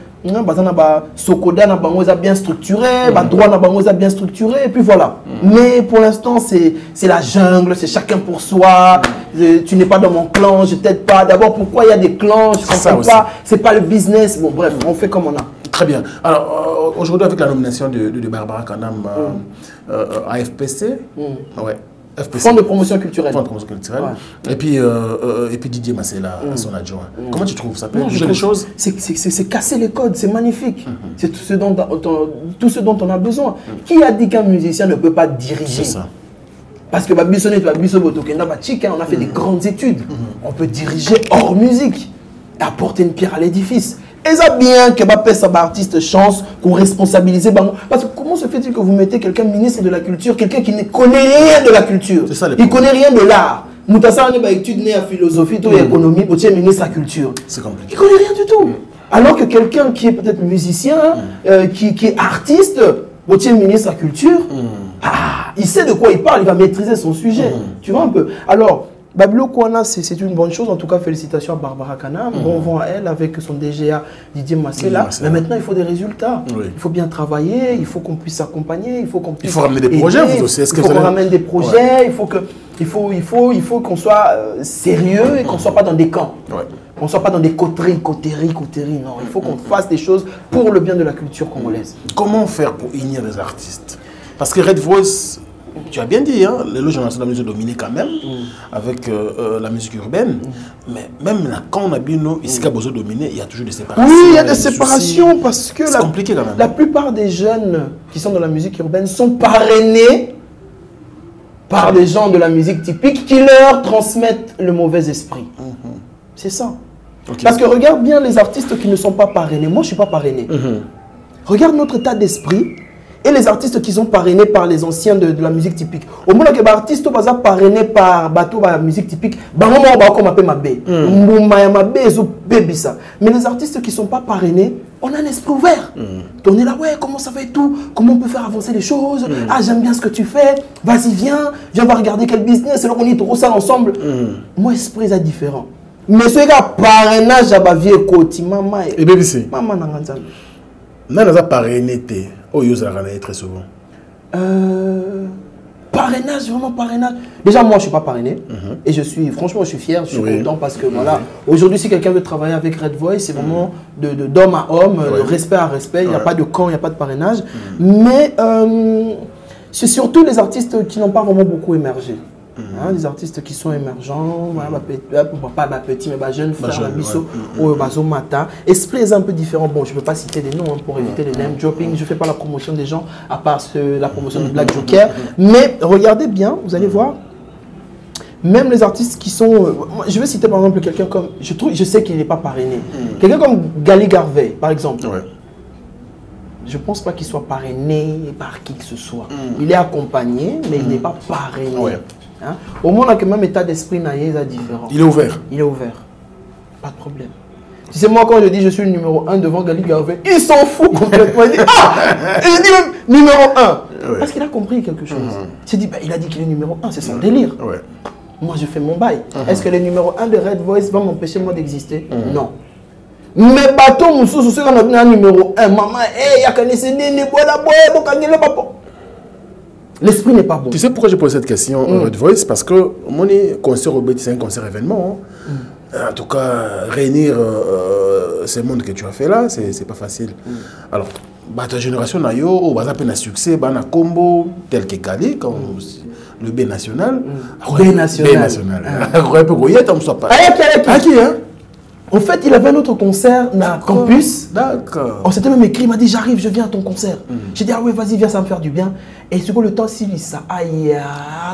Sokoda est bien structuré, droit est bien structuré, et puis voilà. Mais pour l'instant, c'est la jungle, c'est chacun pour soi. Tu n'es pas dans mon clan, je t'aide pas. D'abord, pourquoi il y a des clans, je ne comprends pas. C'est pas le business. Bon, bref, on fait comme on a. Très bien. Alors, aujourd'hui, avec la nomination de Barbara Kanam à FPC, FPC, Fonds de promotion culturelle. Fonds de promotion culturelle. Et puis Didier Massela, son adjoint. Comment tu trouves ça? Peut changer les choses? C'est casser les codes, c'est magnifique. C'est tout ce dont on a besoin. Qui a dit qu'un musicien ne peut pas diriger? C'est ça. Parce que on a fait des grandes études. On peut diriger hors musique et apporter une pierre à l'édifice. Et ça bien que ça artiste chance qu'on responsabilise. Parce que comment se fait-il que vous mettez quelqu'un ministre de la culture, quelqu'un qui ne connaît rien de la culture, il ne connaît rien de l'art. Moutassa a une étude née à philosophie, à économie, pour être ministre de la culture. C'est compliqué. Il ne connaît rien du tout. Alors que quelqu'un qui est peut-être musicien, qui est artiste, pour être ministre de la culture, il sait de quoi il parle, il va maîtriser son sujet. Tu vois un peu. Alors, Babilo Kouana, c'est une bonne chose. En tout cas, félicitations à Barbara Kanam. Bon vent à elle avec son DGA Didier Massela. Mais maintenant, il faut des résultats. Il faut bien travailler, il faut qu'on puisse s'accompagner, il faut qu'on puisse. Il faut ramener des projets, vous aussi. Il faut qu'on ramène des projets, il faut qu'on soit sérieux et qu'on ne soit pas dans des camps. On ne soit pas dans des coteries. Non, il faut qu'on fasse des choses pour le bien de la culture congolaise. Comment faire pour unir les artistes? Parce que Red Voice, tu as bien dit, hein, les loges nationales de la musique dominent quand même avec la musique urbaine. Mais même là, quand on a bien ici qu'à besoin de dominer, il y a toujours des séparations. Oui, il y a des séparations parce que c'est compliqué quand même. La plupart des jeunes qui sont dans la musique urbaine sont parrainés par des gens de la musique typique qui leur transmettent le mauvais esprit. C'est ça. Parce que regarde bien les artistes qui ne sont pas parrainés. Moi, je ne suis pas parrainé. Regarde notre état d'esprit. et les artistes qui sont parrainés par les anciens de la musique typique. Au moment où les artistes sont parrainés par la musique typique, mais les artistes qui ne sont pas parrainés, on a un esprit ouvert. On est là, ouais, comment ça va et tout, comment on peut faire avancer les choses, ah j'aime bien ce que tu fais, vas-y viens, on va regarder quel business, c'est là qu'on est tout ça ensemble. Moi, esprit est différent. Mais ce gars, parrainage à ma vie et côté, maman et BBC. Maman n'a pas Nana a parrainé, oh yo ça très souvent. Parrainage, vraiment parrainage. Déjà, moi, je ne suis pas parrainé. Et franchement, je suis fier, je suis content parce que voilà, aujourd'hui, si quelqu'un veut travailler avec Red Voice, c'est vraiment d'homme à homme, de respect à respect. Il n'y a pas de camp, il n'y a pas de parrainage. Mais c'est surtout les artistes qui n'ont pas vraiment beaucoup émergé. Les artistes qui sont émergents, pas petit, mais jeune frère, la biso, ou Mata. Esprit est un peu différent. Bon, je ne peux pas citer des noms pour éviter les name dropping. Je ne fais pas la promotion des gens, à part la promotion de Black Joker. Mais regardez bien, vous allez voir. Même les artistes qui sont... je vais citer par exemple quelqu'un comme... Je sais qu'il n'est pas parrainé. Quelqu'un comme Gali Garvey, par exemple. Je ne pense pas qu'il soit parrainé par qui que ce soit. Il est accompagné, mais il n'est pas parrainé. Hein? Au moins, on a que même état d'esprit est différent. Il est ouvert. Il est ouvert. Pas de problème. Tu sais, moi, quand je dis je suis le numéro 1 devant Gali Garvey, il s'en fout complètement. Il dit, il dit même numéro 1. Parce qu'il a compris quelque chose. Il s'est dit, il a dit qu'il est numéro 1, c'est son délire. Moi, je fais mon bail. Est-ce que le numéro 1 de Red Voice va m'empêcher moi d'exister? Non. Mais bateau, Moussou, c'est qu'on a un numéro 1. Maman, il y a qu'un l'esprit n'est pas bon. Tu sais pourquoi j'ai posé cette question Red Voice? Parce que mon concert au Bétis, c'est un concert événement. En tout cas, réunir ce monde que tu as fait là, c'est pas facile. Alors, ta génération, on a un succès, on a un combo tel que Gali, comme le B national. B national. En fait, il avait un autre concert dans le campus. D'accord. On s'était même écrit, il m'a dit, j'arrive, je viens à ton concert. J'ai dit, ah oui, vas-y, viens, ça va me faire du bien. Et sur le temps, s'il dit ça, aïe,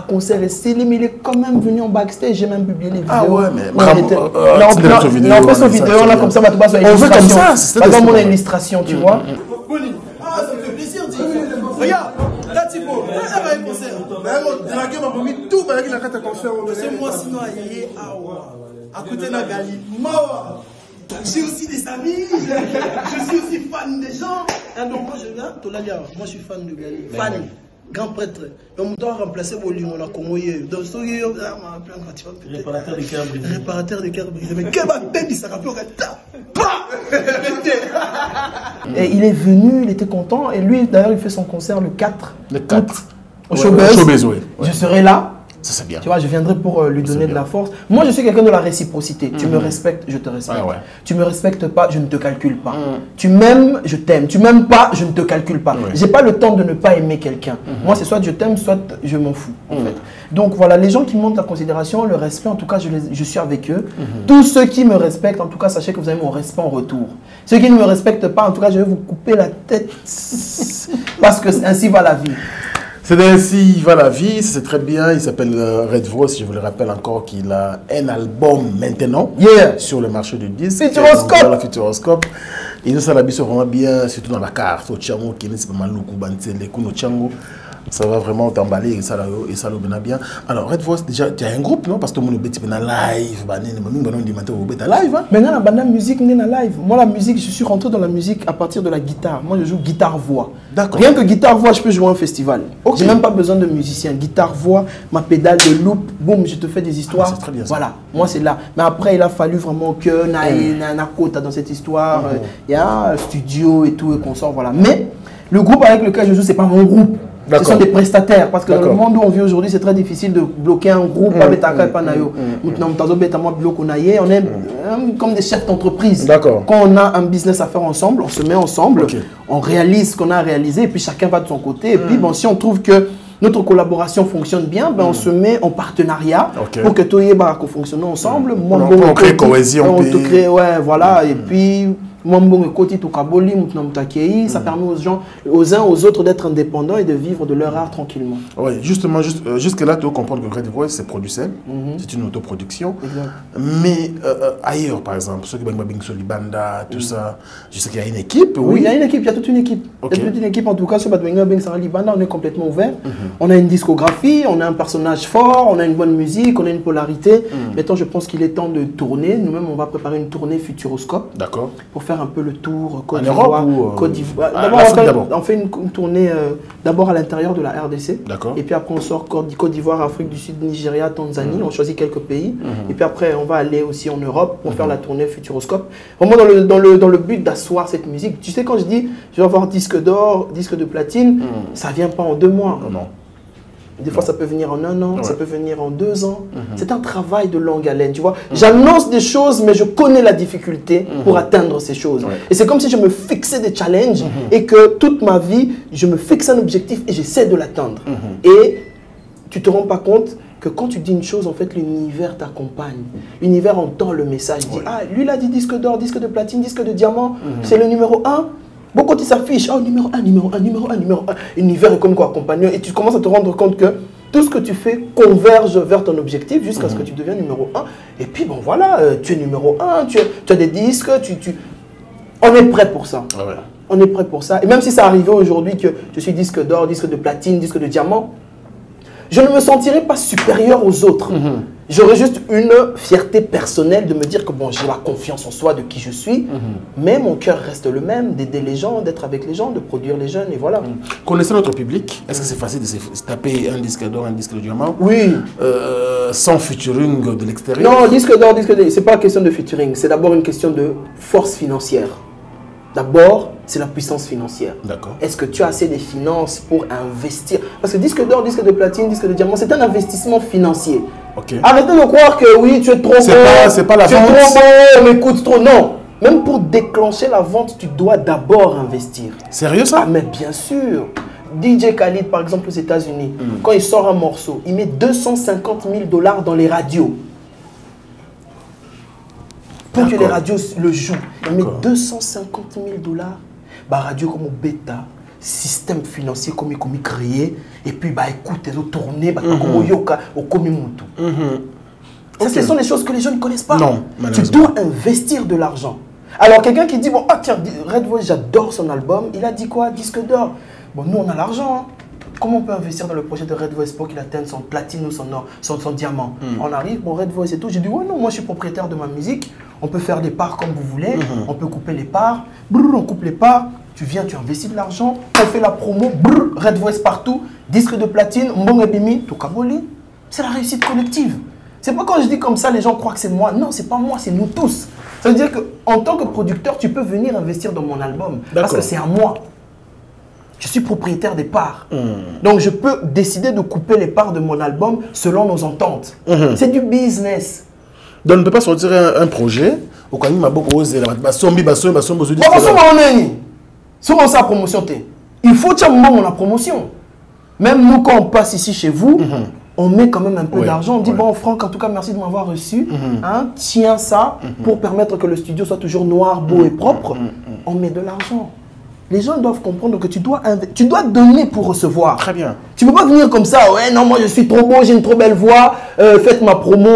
concert est stylé, mais il est quand même venu en backstage, j'ai même publié les vidéos. Ah ouais, mais on fait son vidéo, là, comme ça, on veut comme ça, c'est ça. Mon illustration, tu vois. Ah, ça fait plaisir, dis. Regarde, là, Thibaut, là, il y a un concert. Draguer m'a promis tout, il a fait un concert. C'est moi, sinon, aïe, à côté de la Gali. Mawa. J'ai aussi des amis, je suis aussi fan des gens. Et donc, moi, je viens, Tolalia, moi, je suis fan de Gali. Fan, grand prêtre. Donc, on doit remplacer Bolim, on a Komoye. Donc, réparateur de cœur brisé. Réparateur de cœur brisé. Mais quel baby, ça rappelle Et il est venu, il était content. Et lui, d'ailleurs, il fait son concert le 4. Le 4. Au Showbiz. Oui. Je serai là. Ça, c'est bien. Tu vois, je viendrai pour lui donner de la force. Moi, je suis quelqu'un de la réciprocité. Tu me respectes, je te respecte. Tu me respectes pas, je ne te calcule pas. Tu m'aimes, je t'aime. Tu m'aimes pas, je ne te calcule pas. J'ai pas le temps de ne pas aimer quelqu'un. Moi, c'est soit je t'aime, soit je m'en fous. En fait. Donc voilà, les gens qui montrent la considération, le respect, en tout cas, je suis avec eux. Tous ceux qui me respectent, en tout cas, sachez que vous avez mon respect en retour. Ceux qui ne me respectent pas, en tout cas, je vais vous couper la tête. Parce que ainsi va la vie. C'est ainsi va la vie, c'est très bien. Il s'appelle Red Voice, je vous le rappelle encore qu'il a un album maintenant sur le marché du disque. Futuroscope. Dans la Futuroscope. Et nous, ça l'a vraiment bien, surtout dans la carte. Au Tchango, qui est pas mal, les Kuno Tchango. Ça va vraiment t'emballer et ça le bien. Alors, Red Voice, déjà, tu as un groupe, non? Parce que tout le monde est live. Maintenant, la musique n'est pas live. Moi, la musique, je suis rentré dans la musique à partir de la guitare. Moi, je joue guitare-voix. D'accord. Rien que guitare-voix, je peux jouer en festival. Okay. J'ai même pas besoin de musicien. Guitare-voix, ma pédale de loop, boum, je te fais des histoires. C'est très bien ça. Voilà, moi, c'est là. Mais après, il a fallu vraiment que Nakota dans cette histoire. Il y a un studio et tout, et qu'on sort, voilà. Mais le groupe avec lequel je joue, c'est pas mon groupe. Ce sont des prestataires, parce que dans le monde où on vit aujourd'hui, c'est très difficile de bloquer un groupe. On est comme des chefs d'entreprise. Quand on a un business à faire ensemble, on se met ensemble, on réalise ce qu'on a réalisé, et puis chacun va de son côté. Et puis, bon, si on trouve que notre collaboration fonctionne bien, ben on se met en partenariat pour que tout y ait fonctionne ensemble. On crée cohésion. On te crée, ouais, voilà. Et puis, Ça permet aux gens, aux uns aux autres d'être indépendants et de vivre de leur art tranquillement. Oui, justement, jusque-là, tu dois comprendre que Red Voice, c'est produit seul, c'est une autoproduction. Exact. Mais ailleurs, par exemple, ceux qui ont Solibanda, tout ça, je sais qu'il y a une équipe. Oui, il y a une équipe, il y a toute une équipe. Okay. Il y a toute une équipe, en tout cas, sur Libanda, on est complètement ouvert. On a une discographie, on a un personnage fort, on a une bonne musique, on a une polarité. Maintenant, je pense qu'il est temps de tourner. Nous-mêmes, on va préparer une tournée Futuroscope. D'accord. Pour faire un peu le tour Côte d'Ivoire. Côte d'Ivoire. On fait une tournée d'abord à l'intérieur de la RDC. D'accord. Et puis après, on sort Côte d'Ivoire, Afrique du Sud, Nigeria, Tanzanie. On choisit quelques pays. Et puis après, on va aller aussi en Europe pour faire la tournée Futuroscope. Vraiment dans le but d'asseoir cette musique. Tu sais, quand je dis je vais avoir disque d'or, disque de platine, ça ne vient pas en 2 mois. Non. Des fois, ça peut venir en 1 an, ça peut venir en 2 ans. C'est un travail de longue haleine, tu vois. J'annonce des choses, mais je connais la difficulté pour atteindre ces choses. Et c'est comme si je me fixais des challenges et que toute ma vie, je me fixe un objectif et j'essaie de l'atteindre. Et tu ne te rends pas compte que quand tu dis une chose, en fait, l'univers t'accompagne. L'univers entend le message, dit « Ah, lui, il a dit disque d'or, disque de platine, disque de diamant, c'est le numéro 1 ». Bon, quand il s'affiche, oh, numéro 1, numéro 1, numéro 1, numéro 1, l'univers est comme quoi accompagnant et tu commences à te rendre compte que tout ce que tu fais converge vers ton objectif jusqu'à ce que tu deviennes numéro 1. Et puis, bon, voilà, tu es numéro 1, tu as des disques, on est prêt pour ça. Ah ouais. On est prêt pour ça. Et même si ça arrivait aujourd'hui que je suis disque d'or, disque de platine, disque de diamant, je ne me sentirais pas supérieur aux autres. J'aurais juste une fierté personnelle de me dire que bon, j'ai la confiance en soi de qui je suis, mais mon cœur reste le même, d'aider les gens, d'être avec les gens, de produire les jeunes, et voilà. Connaissez notre public, est-ce que c'est facile de se taper un disque d'or, un disque de diamant? Oui. Sans featuring de l'extérieur? Non, disque d'or, c'est pas question de featuring, c'est d'abord une question de force financière. D'abord, c'est la puissance financière. D'accord. Est-ce que tu as assez de finances pour investir? Parce que disque d'or, disque de platine, disque de diamant, c'est un investissement financier. Okay. Arrêtez de croire que oui, tu es trop bon. C'est pas la vente. Tu es trop bon, on m'écoute trop. Non. Même pour déclencher la vente, tu dois d'abord investir. Sérieux ça? Ah, mais bien sûr. DJ Khalid, par exemple, aux États-Unis, quand il sort un morceau, il met $250 000 dans les radios. Pour que les radios le jouent. Il met $250 000. Bah, radio comme Beta, système financier comme il créé, et puis bah écoute, les autres tournées, bah comme Yoka, au Komimutu. Ça, ce sont des choses que les gens ne connaissent pas. Non, tu dois investir de l'argent. Alors quelqu'un qui dit, bon, ah tiens, Red Voice, j'adore son album, il a dit quoi? Disque d'or. Bon, nous on a l'argent. Hein. Comment on peut investir dans le projet de Red Voice pour qu'il atteigne son platine ou son diamant? On arrive, bon, Red Voice et tout. J'ai dit, ouais, non, moi je suis propriétaire de ma musique. On peut faire des parts comme vous voulez. On peut couper les parts. Brrr, on coupe les parts. Tu viens, tu investis de l'argent. On fait la promo. Brrr, Red Voice partout. Disque de platine. Mbong Bimi. Tokaboli. C'est la réussite collective. C'est pas quand je dis comme ça, les gens croient que c'est moi. Non, c'est pas moi, c'est nous tous. Ça veut dire qu'en tant que producteur, tu peux venir investir dans mon album. Parce que c'est à moi. Je suis propriétaire des parts. Donc, je peux décider de couper les parts de mon album selon nos ententes. C'est du business. Donc, on ne peut pas sortir un projet au cas où il y a beaucoup de promotion. Il faut que la promotion. Même nous, quand on passe ici chez vous, on met quand même un peu d'argent. On dit, bon, Franck, en tout cas, merci de m'avoir reçu. Hein, tiens ça pour permettre que le studio soit toujours noir, beau et propre. On met de l'argent. Les gens doivent comprendre que tu dois donner pour recevoir. Très bien. Tu ne peux pas venir comme ça, ouais, non, moi je suis trop beau, j'ai une trop belle voix, faites ma promo.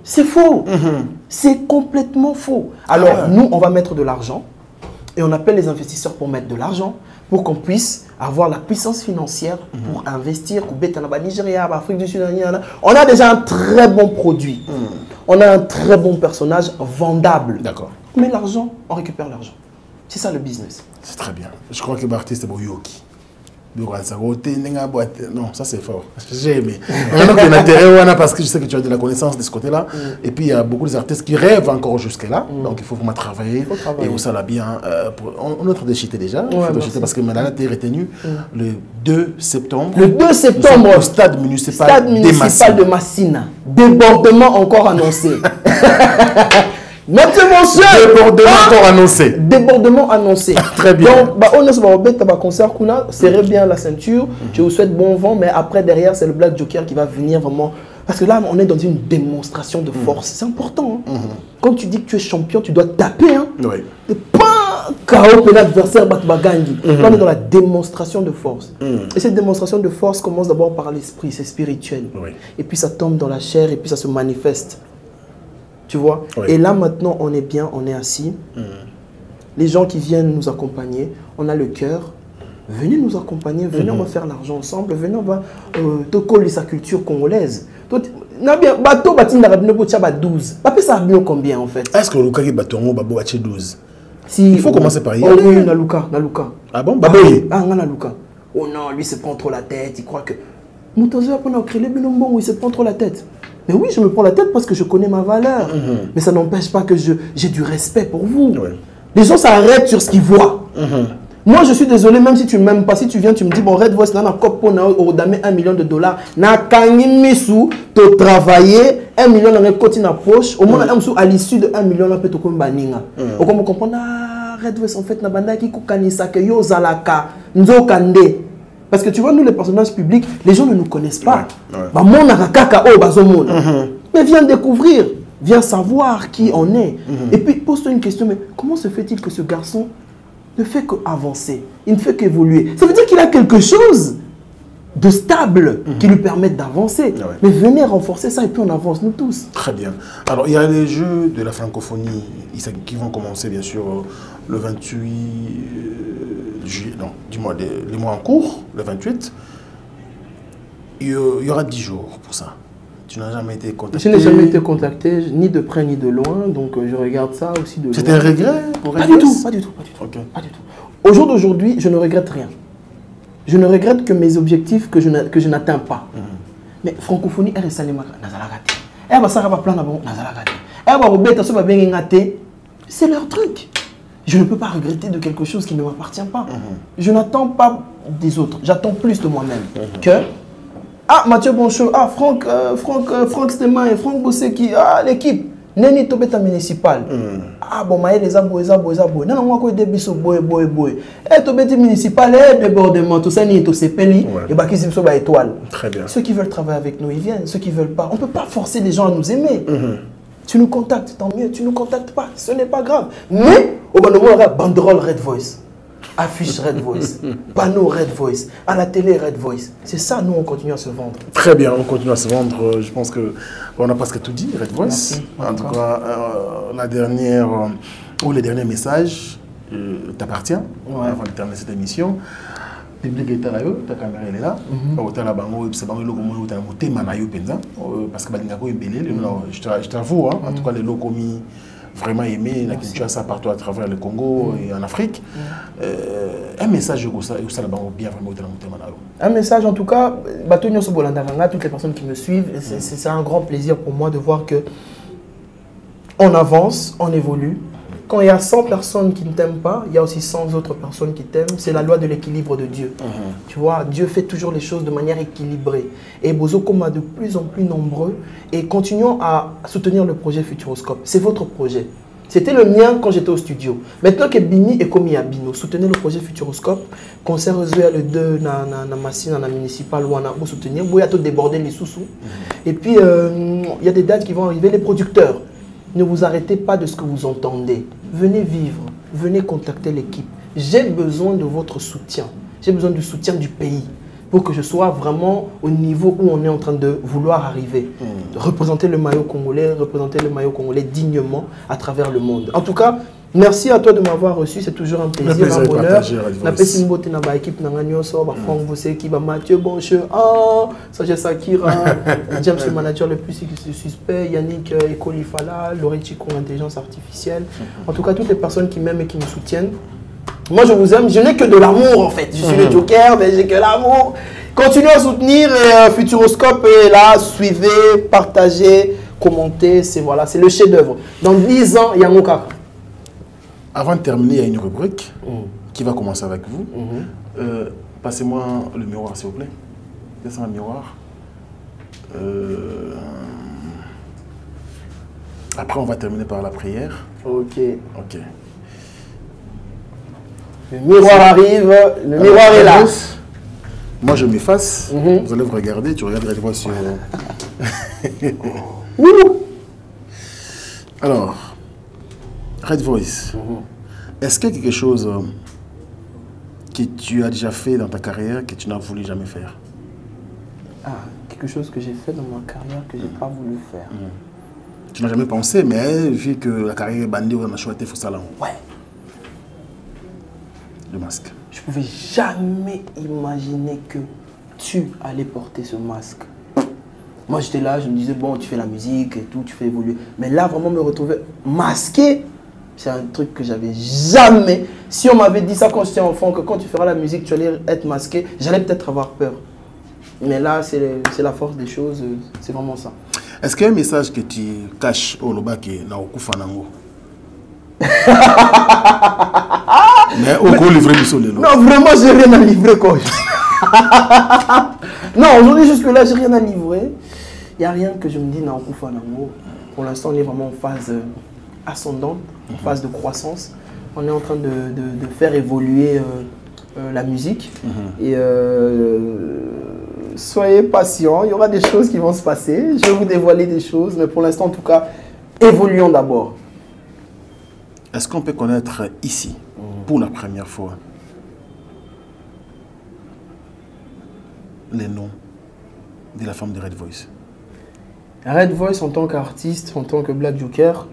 C'est faux. C'est complètement faux. Alors, nous, on va mettre de l'argent et on appelle les investisseurs pour mettre de l'argent pour qu'on puisse avoir la puissance financière pour investir. Nigeria, Afrique du Sud, on a déjà un très bon produit. On a un très bon personnage vendable. D'accord. Mais l'argent, on récupère l'argent. C'est ça le business. C'est très bien. Je crois que l'artiste est Boyoki. Non, ça c'est fort. J'ai aimé. Parce que je sais que tu as de la connaissance de ce côté-là. Et puis il y a beaucoup d'artistes qui rêvent encore jusque-là. Donc il faut vraiment travailler. Et vous savez bien. On a trop déchité déjà. Il faut déchiter parce que Madame a été retenue le 2 septembre. Le 2 septembre. Au stade municipal de Massina. Débordement encore annoncé. Notre monsieur, débordement encore annoncé. Débordement annoncé. Très bien. Donc, on a un concert qu'on a, serrez bien la ceinture. Je vous souhaite bon vent, mais après, derrière, c'est le Black Joker qui va venir vraiment. Parce que là, on est dans une démonstration de force. C'est important. Hein. Quand tu dis que tu es champion, tu dois taper. Hein. Oui. Et KO pénal adversaire Batbagangi. On est dans la démonstration de force. Et cette démonstration de force commence d'abord par l'esprit, c'est spirituel. Oui. Et puis ça tombe dans la chair et puis ça se manifeste. Tu vois? Oui. Et là maintenant on est bien, on est assis. Les gens qui viennent nous accompagner, on a le cœur. Venez nous accompagner, venez, on va faire l'argent ensemble, venez, on va te coller sa culture congolaise. Bateau bâti n'a pas 12. Papé ça a bien combien en fait? Est-ce que le cas qui bateau babo a 12? Si, il faut commencer par y aller. aller. Oui, Naluka. Ah bon? Baboye. Ah, Naluka. Oh non, lui se prend trop la tête, il croit que. Moutozo a créé les binômes, il se prend trop la tête. Mais oui, je me prends la tête parce que je connais ma valeur. Mais ça n'empêche pas que j'ai du respect pour vous. Les gens s'arrêtent sur ce qu'ils voient. Moi, je suis désolé, même si tu ne m'aimes pas, si tu viens, tu me dis, bon, Red Voice, on a au dame $1 million. Na kangimisou, tu travailler, $1 million dans la poche, au moins, à l'issue de $1 million, on peut te baninga. On peut comprendre, Red Voice, en fait, na banda ki kukanisa ke yo zalaka, nzo kande. Parce que tu vois, nous, les personnages publics, les gens ne nous connaissent pas. Bah, mon akaka, oh, bazomon. Mais viens découvrir, viens savoir qui on est. Et puis, pose-toi une question, mais comment se fait-il que ce garçon ne fait qu'avancer, il ne fait qu'évoluer? Ça veut dire qu'il a quelque chose de stable qui lui permet d'avancer. Mais venez renforcer ça et puis on avance nous tous. Très bien. Alors il y a les Jeux de la francophonie qui vont commencer bien sûr le 28 juillet, non, dis-moi les mois en cours, le 28. Il y aura 10 jours pour ça. Tu n'as jamais été contacté? Je n'ai jamais été contacté, ni de près ni de loin, donc je regarde ça aussi de loin. C'était un regret pour Pas du tout, pas du tout, pas du tout. Okay. Pas du tout. Au jour d'aujourd'hui, je ne regrette rien. Je ne regrette que mes objectifs que je n'atteins pas. Mais francophonie, elle est salimaka, nazalagate. Elle va s'arrêter plan d'abord, nazalagate. Elle va rebêter ça, c'est leur truc. Je ne peux pas regretter de quelque chose qui ne m'appartient pas. Je n'attends pas des autres, j'attends plus de moi-même que. Ah, Mathieu Bonchot, ah, Franck Stéman et Franck Bosseki, ah, l'équipe. Neni Tobeta municipal. Ah, bon, maïe, les abos. Non, non, moi, quoi, des bisous, boy. Eh, Tobeta municipal, eh, débordement, tout ça, ni tout c'est peli, et bah, qui s'y sont étoile. Très bien. Ceux qui veulent travailler avec nous, ils viennent. Ceux qui veulent pas, on ne peut pas forcer les gens à nous aimer. Tu nous contactes, tant mieux. Tu nous contactes pas, ce n'est pas grave. Mais, au bon moment, on a banderole Red Voice. Affiche Red Voice, panneau Red Voice, à la télé Red Voice. C'est ça, nous, on continue à se vendre. Très bien, on continue à se vendre. Je pense qu'on a presque tout dit, Red Voice. Merci. En tout cas, la dernière, ou les derniers messages t'appartient avant de terminer cette émission. Le public est là, ta caméra elle est là. Parce que je t'avoue, en tout cas, les locaux mis vraiment aimé la culture ça partout à travers le Congo et en Afrique. Un message que ça bien vraiment un message en tout cas, toutes les personnes qui me suivent, c'est un grand plaisir pour moi de voir que on avance, on évolue. Quand il y a 100 personnes qui ne t'aiment pas, il y a aussi 100 autres personnes qui t'aiment. C'est la loi de l'équilibre de Dieu. Tu vois, Dieu fait toujours les choses de manière équilibrée. Et Bozokoma est de plus en plus nombreux. Et continuons à soutenir le projet Futuroscope. C'est votre projet. C'était le mien quand j'étais au studio. Maintenant que Bini est commis à Bino, soutenez le projet Futuroscope. Concert le 2 na machine na municipal ou on soutenir. Vous pouvez tout déborder les sous-sous. Et puis il y a des dates qui vont arriver. Les producteurs, ne vous arrêtez pas de ce que vous entendez. Venez vivre, venez contacter l'équipe. J'ai besoin de votre soutien. J'ai besoin du soutien du pays pour que je sois vraiment au niveau où on est en train de vouloir arriver. Représenter le maillot congolais dignement à travers le monde. En tout cas, merci à toi de m'avoir reçu. C'est toujours un plaisir, un bonheur. La Pessimbote na ba équipe na Nganyoso, ba Franck Bosseki, ba Mathieu Boncheux, Sacha Sakira, James le manager le plus suspect, Yannick Ekolifala, Laurie Chico, intelligence artificielle. En tout cas, toutes les personnes qui m'aiment et qui me soutiennent. Moi, je vous aime. Je n'ai que de l'amour en fait. Je suis le Joker, mais j'ai que l'amour. Continuez à soutenir Futuroscope est là. Suivez, partagez, commentez. C'est voilà, c'est le chef-d'œuvre. Dans 10 ans, il y a mon cas. Avant de terminer, il y a une rubrique qui va commencer avec vous. Passez-moi le miroir, s'il vous plaît. Laissez-moi le miroir. Après, on va terminer par la prière. Ok. Ok. Le miroir arrive, le miroir est là. Moi, je m'efface. Vous allez vous regarder, tu regardes Red Voice sur... Ouh. Alors, Red Voice, Est-ce qu'il y a quelque chose que tu as déjà fait dans ta carrière que tu n'as voulu jamais faire? Ah, quelque chose que j'ai fait dans ma carrière que j'ai pas voulu faire. Tu n'as jamais pensé, mais vu que la carrière est bandée, on a choisi il faut ça là. Ouais. Le masque. Je pouvais jamais imaginer que tu allais porter ce masque. Moi j'étais là, je me disais bon, tu fais la musique et tout, tu fais évoluer. Mais là vraiment me retrouver masqué, c'est un truc que j'avais jamais. Si on m'avait dit ça quand j'étais enfant, que quand tu feras la musique, tu allais être masqué, j'allais peut-être avoir peur. Mais là, c'est la force des choses, c'est vraiment ça. Est-ce qu'il y a un message que tu caches au Lobaki na Okufanango? Mais au coup livré du sol. Non, vraiment, j'ai rien à livrer quoi. Non, aujourd'hui, jusque-là, j'ai rien à livrer. Il n'y a rien que je me dis na Okufanango. Pour l'instant, on est vraiment en phase ascendante, en phase de croissance. On est en train de faire évoluer la musique. Et soyez patients, il y aura des choses qui vont se passer. Je vais vous dévoiler des choses, mais pour l'instant, en tout cas, évoluons d'abord. Est-ce qu'on peut connaître ici, pour la première fois, les noms de la femme de Red Voice? Red Voice, en tant qu'artiste, en tant que Black Joker,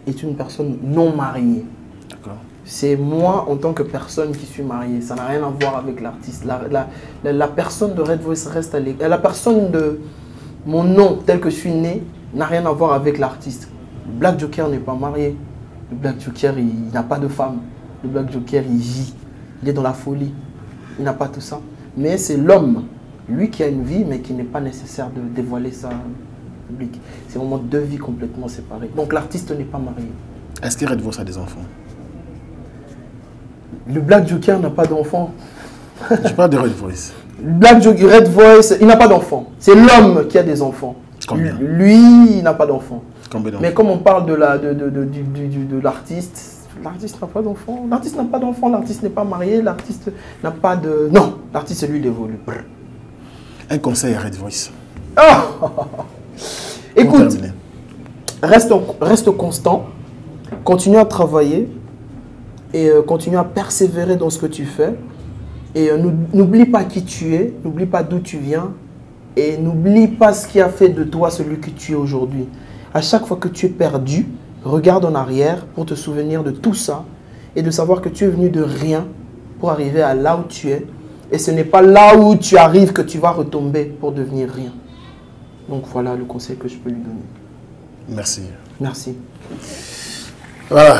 est une personne non mariée. D'accord. C'est moi, en tant que personne qui suis mariée. Ça n'a rien à voir avec l'artiste. La personne de Red Voice reste à l'écart. La personne de mon nom, tel que je suis né, n'a rien à voir avec l'artiste. Black Joker n'est pas marié. Le Black Joker, il n'a pas de femme. Le Black Joker, il vit. Il est dans la folie. Il n'a pas tout ça. Mais c'est l'homme, lui qui a une vie, mais qui n'est pas nécessaire de dévoiler ça au public. C'est vraiment deux vies complètement séparées. Donc l'artiste n'est pas marié. Est-ce que Red Voice a des enfants? Le Black Joker n'a pas d'enfant. Je parle de Red Voice. Black Joker, Red Voice, il n'a pas d'enfant. C'est l'homme qui a des enfants. Combien? Lui, il n'a pas d'enfant. Combien d'enfants? Mais comme on parle de l'artiste, l'artiste n'a pas d'enfant. L'artiste n'a pas d'enfant, l'artiste n'est pas marié, l'artiste n'a pas de... Non, l'artiste, lui, il évolue. Un conseil à Red Voice. Oh écoute, reste constant, continue à travailler et continue à persévérer dans ce que tu fais. Et n'oublie pas qui tu es, n'oublie pas d'où tu viens et n'oublie pas ce qui a fait de toi celui que tu es aujourd'hui. À chaque fois que tu es perdu, regarde en arrière pour te souvenir de tout ça et de savoir que tu es venu de rien pour arriver à là où tu es. Et ce n'est pas là où tu arrives que tu vas retomber pour devenir rien. Donc voilà le conseil que je peux lui donner. Merci. Merci. Voilà.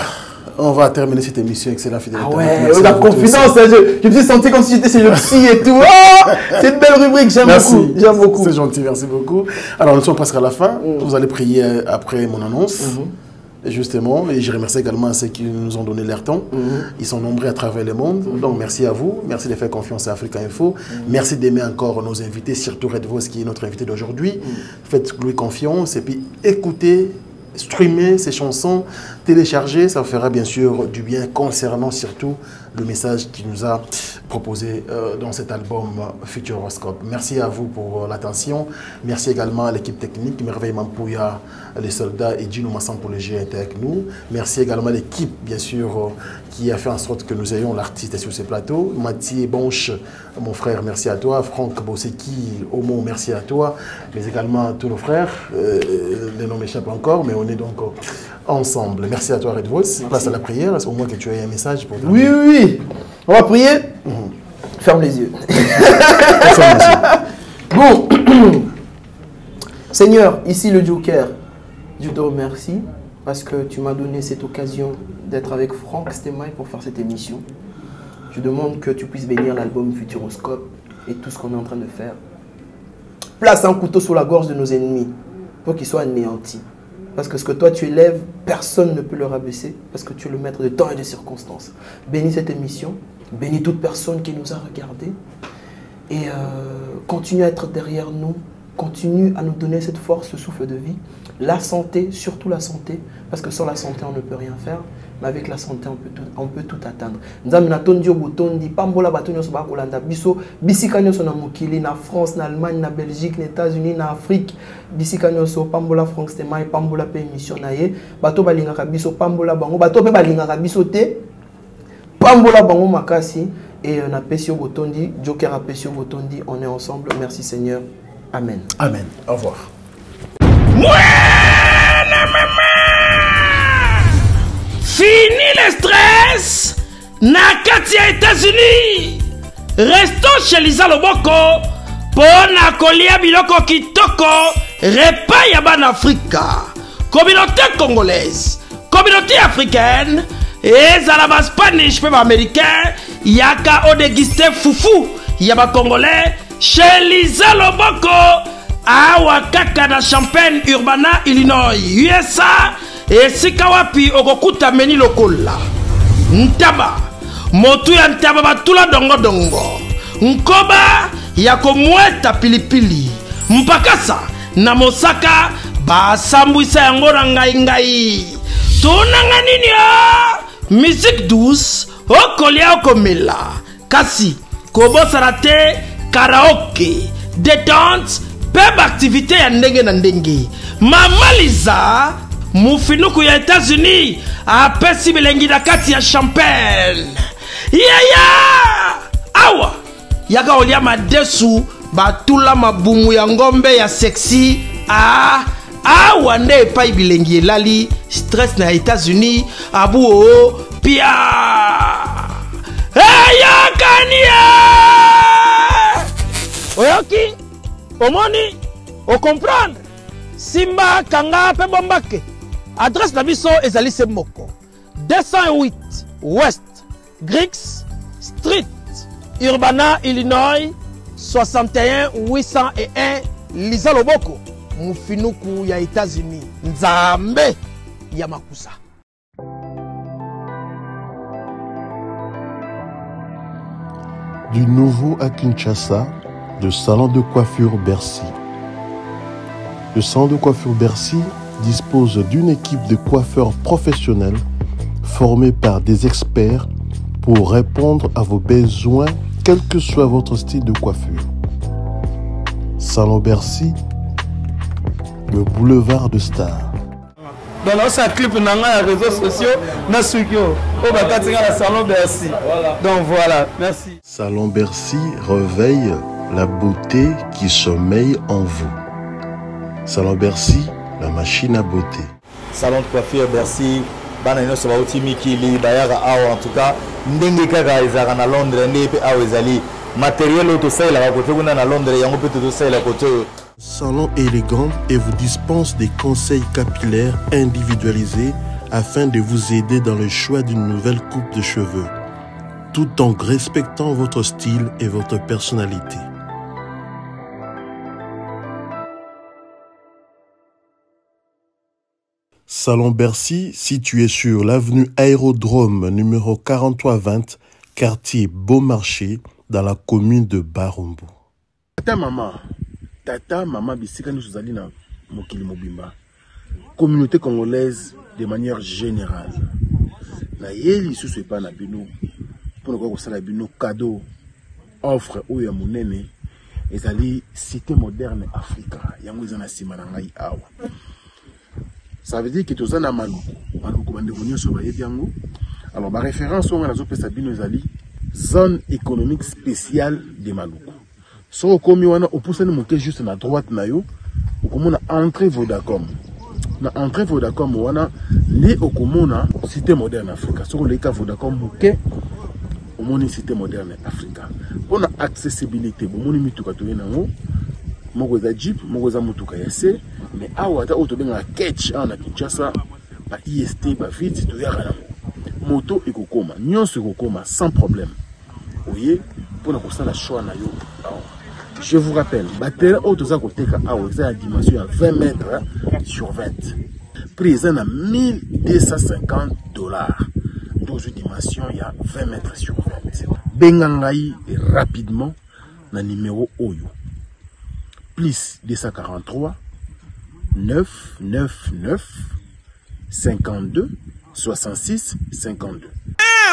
On va terminer cette émission avec la fidélité. Ah ouais, la confidence, je me suis senti comme si j'étais chez le psy et tout. Oh, c'est une belle rubrique, j'aime beaucoup. J'aime beaucoup. C'est gentil, merci beaucoup. Alors nous sommes presque à la fin. Vous allez prier après mon annonce. Et justement, et je remercie également ceux qui nous ont donné leur temps. Ils sont nombreux à travers le monde. Donc merci à vous. Merci de faire confiance à Africa Info. Merci d'aimer encore nos invités, surtout Red Voice qui est notre invité d'aujourd'hui. Faites-lui confiance et puis écoutez, streamer ces chansons, télécharger, ça vous fera bien sûr du bien concernant surtout le message qu'il nous a proposé dans cet album Futuroscope. Merci à vous pour l'attention. Merci également à l'équipe technique, Merveille Mampouya, les soldats et Gino Massan pour le jeu était avec nous. Merci également à l'équipe, bien sûr, qui a fait en sorte que nous ayons l'artiste sur ce plateau. Mathieu Bonche, mon frère, merci à toi. Franck Bosseki, Omo, merci à toi. Mais également à tous nos frères. Les noms m'échappent encore, mais on est donc ensemble. Merci à toi, Red Voice. Place à la prière. Est-ce au moins que tu as un message pour toi? Oui, oui, oui. On va prier. Ferme les yeux. Bon. Seigneur, ici le Joker, je te remercie parce que tu m'as donné cette occasion d'être avec Franck Stemay pour faire cette émission. Je demande que tu puisses bénir l'album Futuroscope et tout ce qu'on est en train de faire. Place un couteau sur la gorge de nos ennemis pour qu'ils soient anéantis. Parce que ce que toi tu élèves, personne ne peut le rabaisser parce que tu es le maître de temps et de circonstances. Bénis cette émission, bénis toute personne qui nous a regardés et continue à être derrière nous, continue à nous donner cette force, ce souffle de vie. La santé, surtout la santé, parce que sans la santé on ne peut rien faire, mais avec la santé on peut tout atteindre. Nzambe na tondi obotondi, pambola bato nyonso bakolanda biso, bisika nyonso na mokili, na France, na Allemagne, na Belgique, na États-Unis, na Afrique, bisika nyonso pambola Franck Stemay, pambola pe émission na ye, bato balingaka biso pambola bango, bato pe balingaka biso te, pambola bango makasi et on a Pessio Botondi, Joker a Pessio Botondi, on est ensemble. Merci Seigneur. Amen. Amen. Au revoir. Fini le stress. Nakati ya États-Unis. Restons chez Lisa Loboko. Pona kolia biloko kitoko. Repas ya ban Afrika. Communauté congolaise. Communauté africaine. Ezala ba Spanish pe ba américain. Yaka o déguisté foufou. Yaba congolais. Chez Lisa Loboko. Awa kaka na Champaign Urbana, Illinois, USA. Et sika wapi okokuta meni lokola. Ntaba. Motu ya ntaba batula dongo dongo. Nkoba ya komweta pilipili. Mpakasa na Mosaka basambwisa yango na ngai. Tunanga nini ya? Musique douce, okolia okomela. Kasi, kobosana te, karaoke, détente, peb activité ya ndenge na ndenge. Mama Lisa, mufinuku ya États-Unis, apesi bilengi na kati ya Champagne. Awa, yaka olia madesu, batula mabumu ya ngombe ya sexy. Awa nde epai bilengi elali, stress na États-Unis, abu o, pia. Kania! Oyoki, omoni, o comprendre. Simba kanga pe bombake. Adresse na biso ezali se moko. 208 West Griggs Street, Urbana, Illinois, 61 801 Lisa Loboko. Mufinuku ya États-Unis. Nzambe ya makusa. Du nouveau à Kinshasa, le salon de coiffure Bercy. Le salon de coiffure Bercy dispose d'une équipe de coiffeurs professionnels formés par des experts pour répondre à vos besoins, quel que soit votre style de coiffure. Salon Bercy, le boulevard de Stars. Donc, c'est un clip dans les réseaux sociaux. Salon Bercy. Donc voilà, merci. Salon Bercy réveille la beauté qui sommeille en vous. Salon Bercy, la machine à beauté. Salon de coiffure Bercy, banano so bauti mikili bayara awa en tout cas ndenge kaka ezaka na Londres ndenge awa ezali matériel auto sala ba kote kuna na Londres yango peut to sala kote. Salon élégant et vous dispense des conseils capillaires individualisés afin de vous aider dans le choix d'une nouvelle coupe de cheveux, tout en respectant votre style et votre personnalité. Salon Bercy, situé sur l'avenue Aérodrome numéro 4320, quartier Beaumarchais, dans la commune de Barumbu. Tata, maman, bisika nous zali na mokili mobimba. Communauté congolaise de manière générale. Na yeli sous pas na bino pour nous ko sala bino cadeau offre oya munene ezali cité moderne Africa. Yango ezana sima na ngai awa. Ça veut dire que tous na maluku bande bonyo so ba yebiango. Alors ma référence on a zo pesa bino ezali zone économique spéciale de Maluku. So komi wana opusani moke juste na droite na yo okomona entrée Vodacom. Na entrée Vodacom wana li okomona cité moderne Africa. So leka Vodacom moke omoni cité moderne Africa. Pona accessibilité bomoni mituka to yenango moko za Jeep moko za mutuka ya se mais awa ta auto benga catch na Kinshasa ba IST ba vite to yaka moto ekokoma nyonso ekokoma sans problème. Oye pona ko sala choix na yo. Je vous rappelle, batterie auto za koteka awa za dimension à 20 mètres sur 20. Prix à $1250. 12 dimensions, il y a 20 mètres sur 20. Bengangai rapidement na numéro Oyo. Plus 243 999 52 66 52.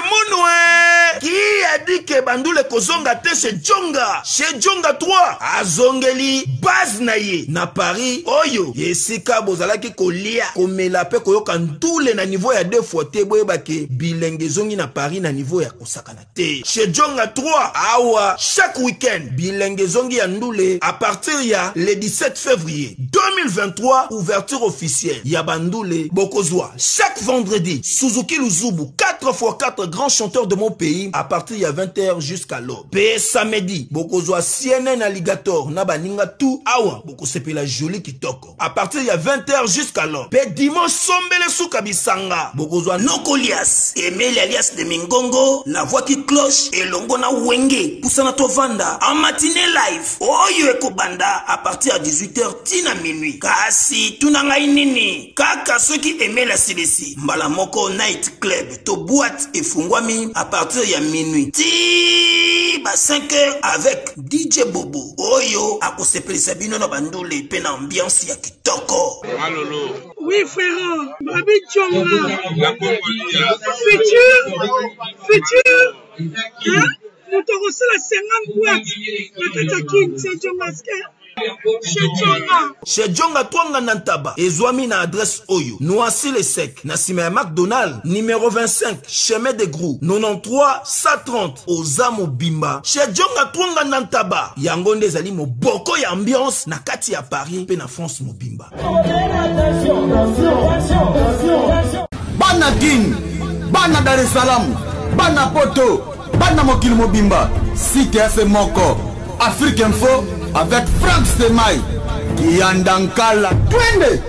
Mounoué, Qui a dit que Bandoule kozonga te chez Djonga? Chez Djonga 3, azongeli base na ye na Paris. Oyo, yesika bozalaki kolia komela pe koyoka ndule na niveau ya 2 fois te boyeba ke bilenge zongi na Paris na niveau ya kosakana te. Chez Djonga 3, awa chaque week-end bilenge zongi ya ndule à partir ya le 17 février 2023, ouverture officielle ya Bandoule bokozwa chaque vendredi Suzuki Luzubu 4x4 grands chanteurs de mon pays à partir ya 20h jusqu'à l'aube. Pe samedi bokozwa CNN Alligator na baninga tout awa bokosepela joli kitoko à partir ya 20h jusqu'à l'aube. Pe dimanche sombele suka bisanga bokozwa Nokolias Emile alias de Mingongo na voix qui cloche elongo na wenge pusana tovanda en matinée live oyo ekobanda à partir à 18h tina minuit. Kasi tunanga inini kaka ceux qui aimaient la CDC mbala moko night club to boîte efungwami à partir ya minuit ti ba 5h avec DJ Bobo oyo akosepelisa bino na Bandoule pe na ambiance ya kitoko. Malolo. Oui frère, Babi Djonga. La Congolia. Futur. Hein? Nous t'aurons la 50 boîtes. La Katakin, c'est Djonga. Chez Djonga Twanga Nantaba ezwami na adresse oyo Noisy le Sec na sima ya McDonald numéro 25 chemin de Grou 93 130 Ozamo Bimba. Chez Djonga Twanga Nantaba yango nde ezali moboko ya ambiance na kati ya Paris pe na France mobimba. Bana King, bana Dar es Salaam, bana Poto, bana mokili mobimba. CTF Moko, Afrique Info avec Frank Stemai, Kiandankala, twende.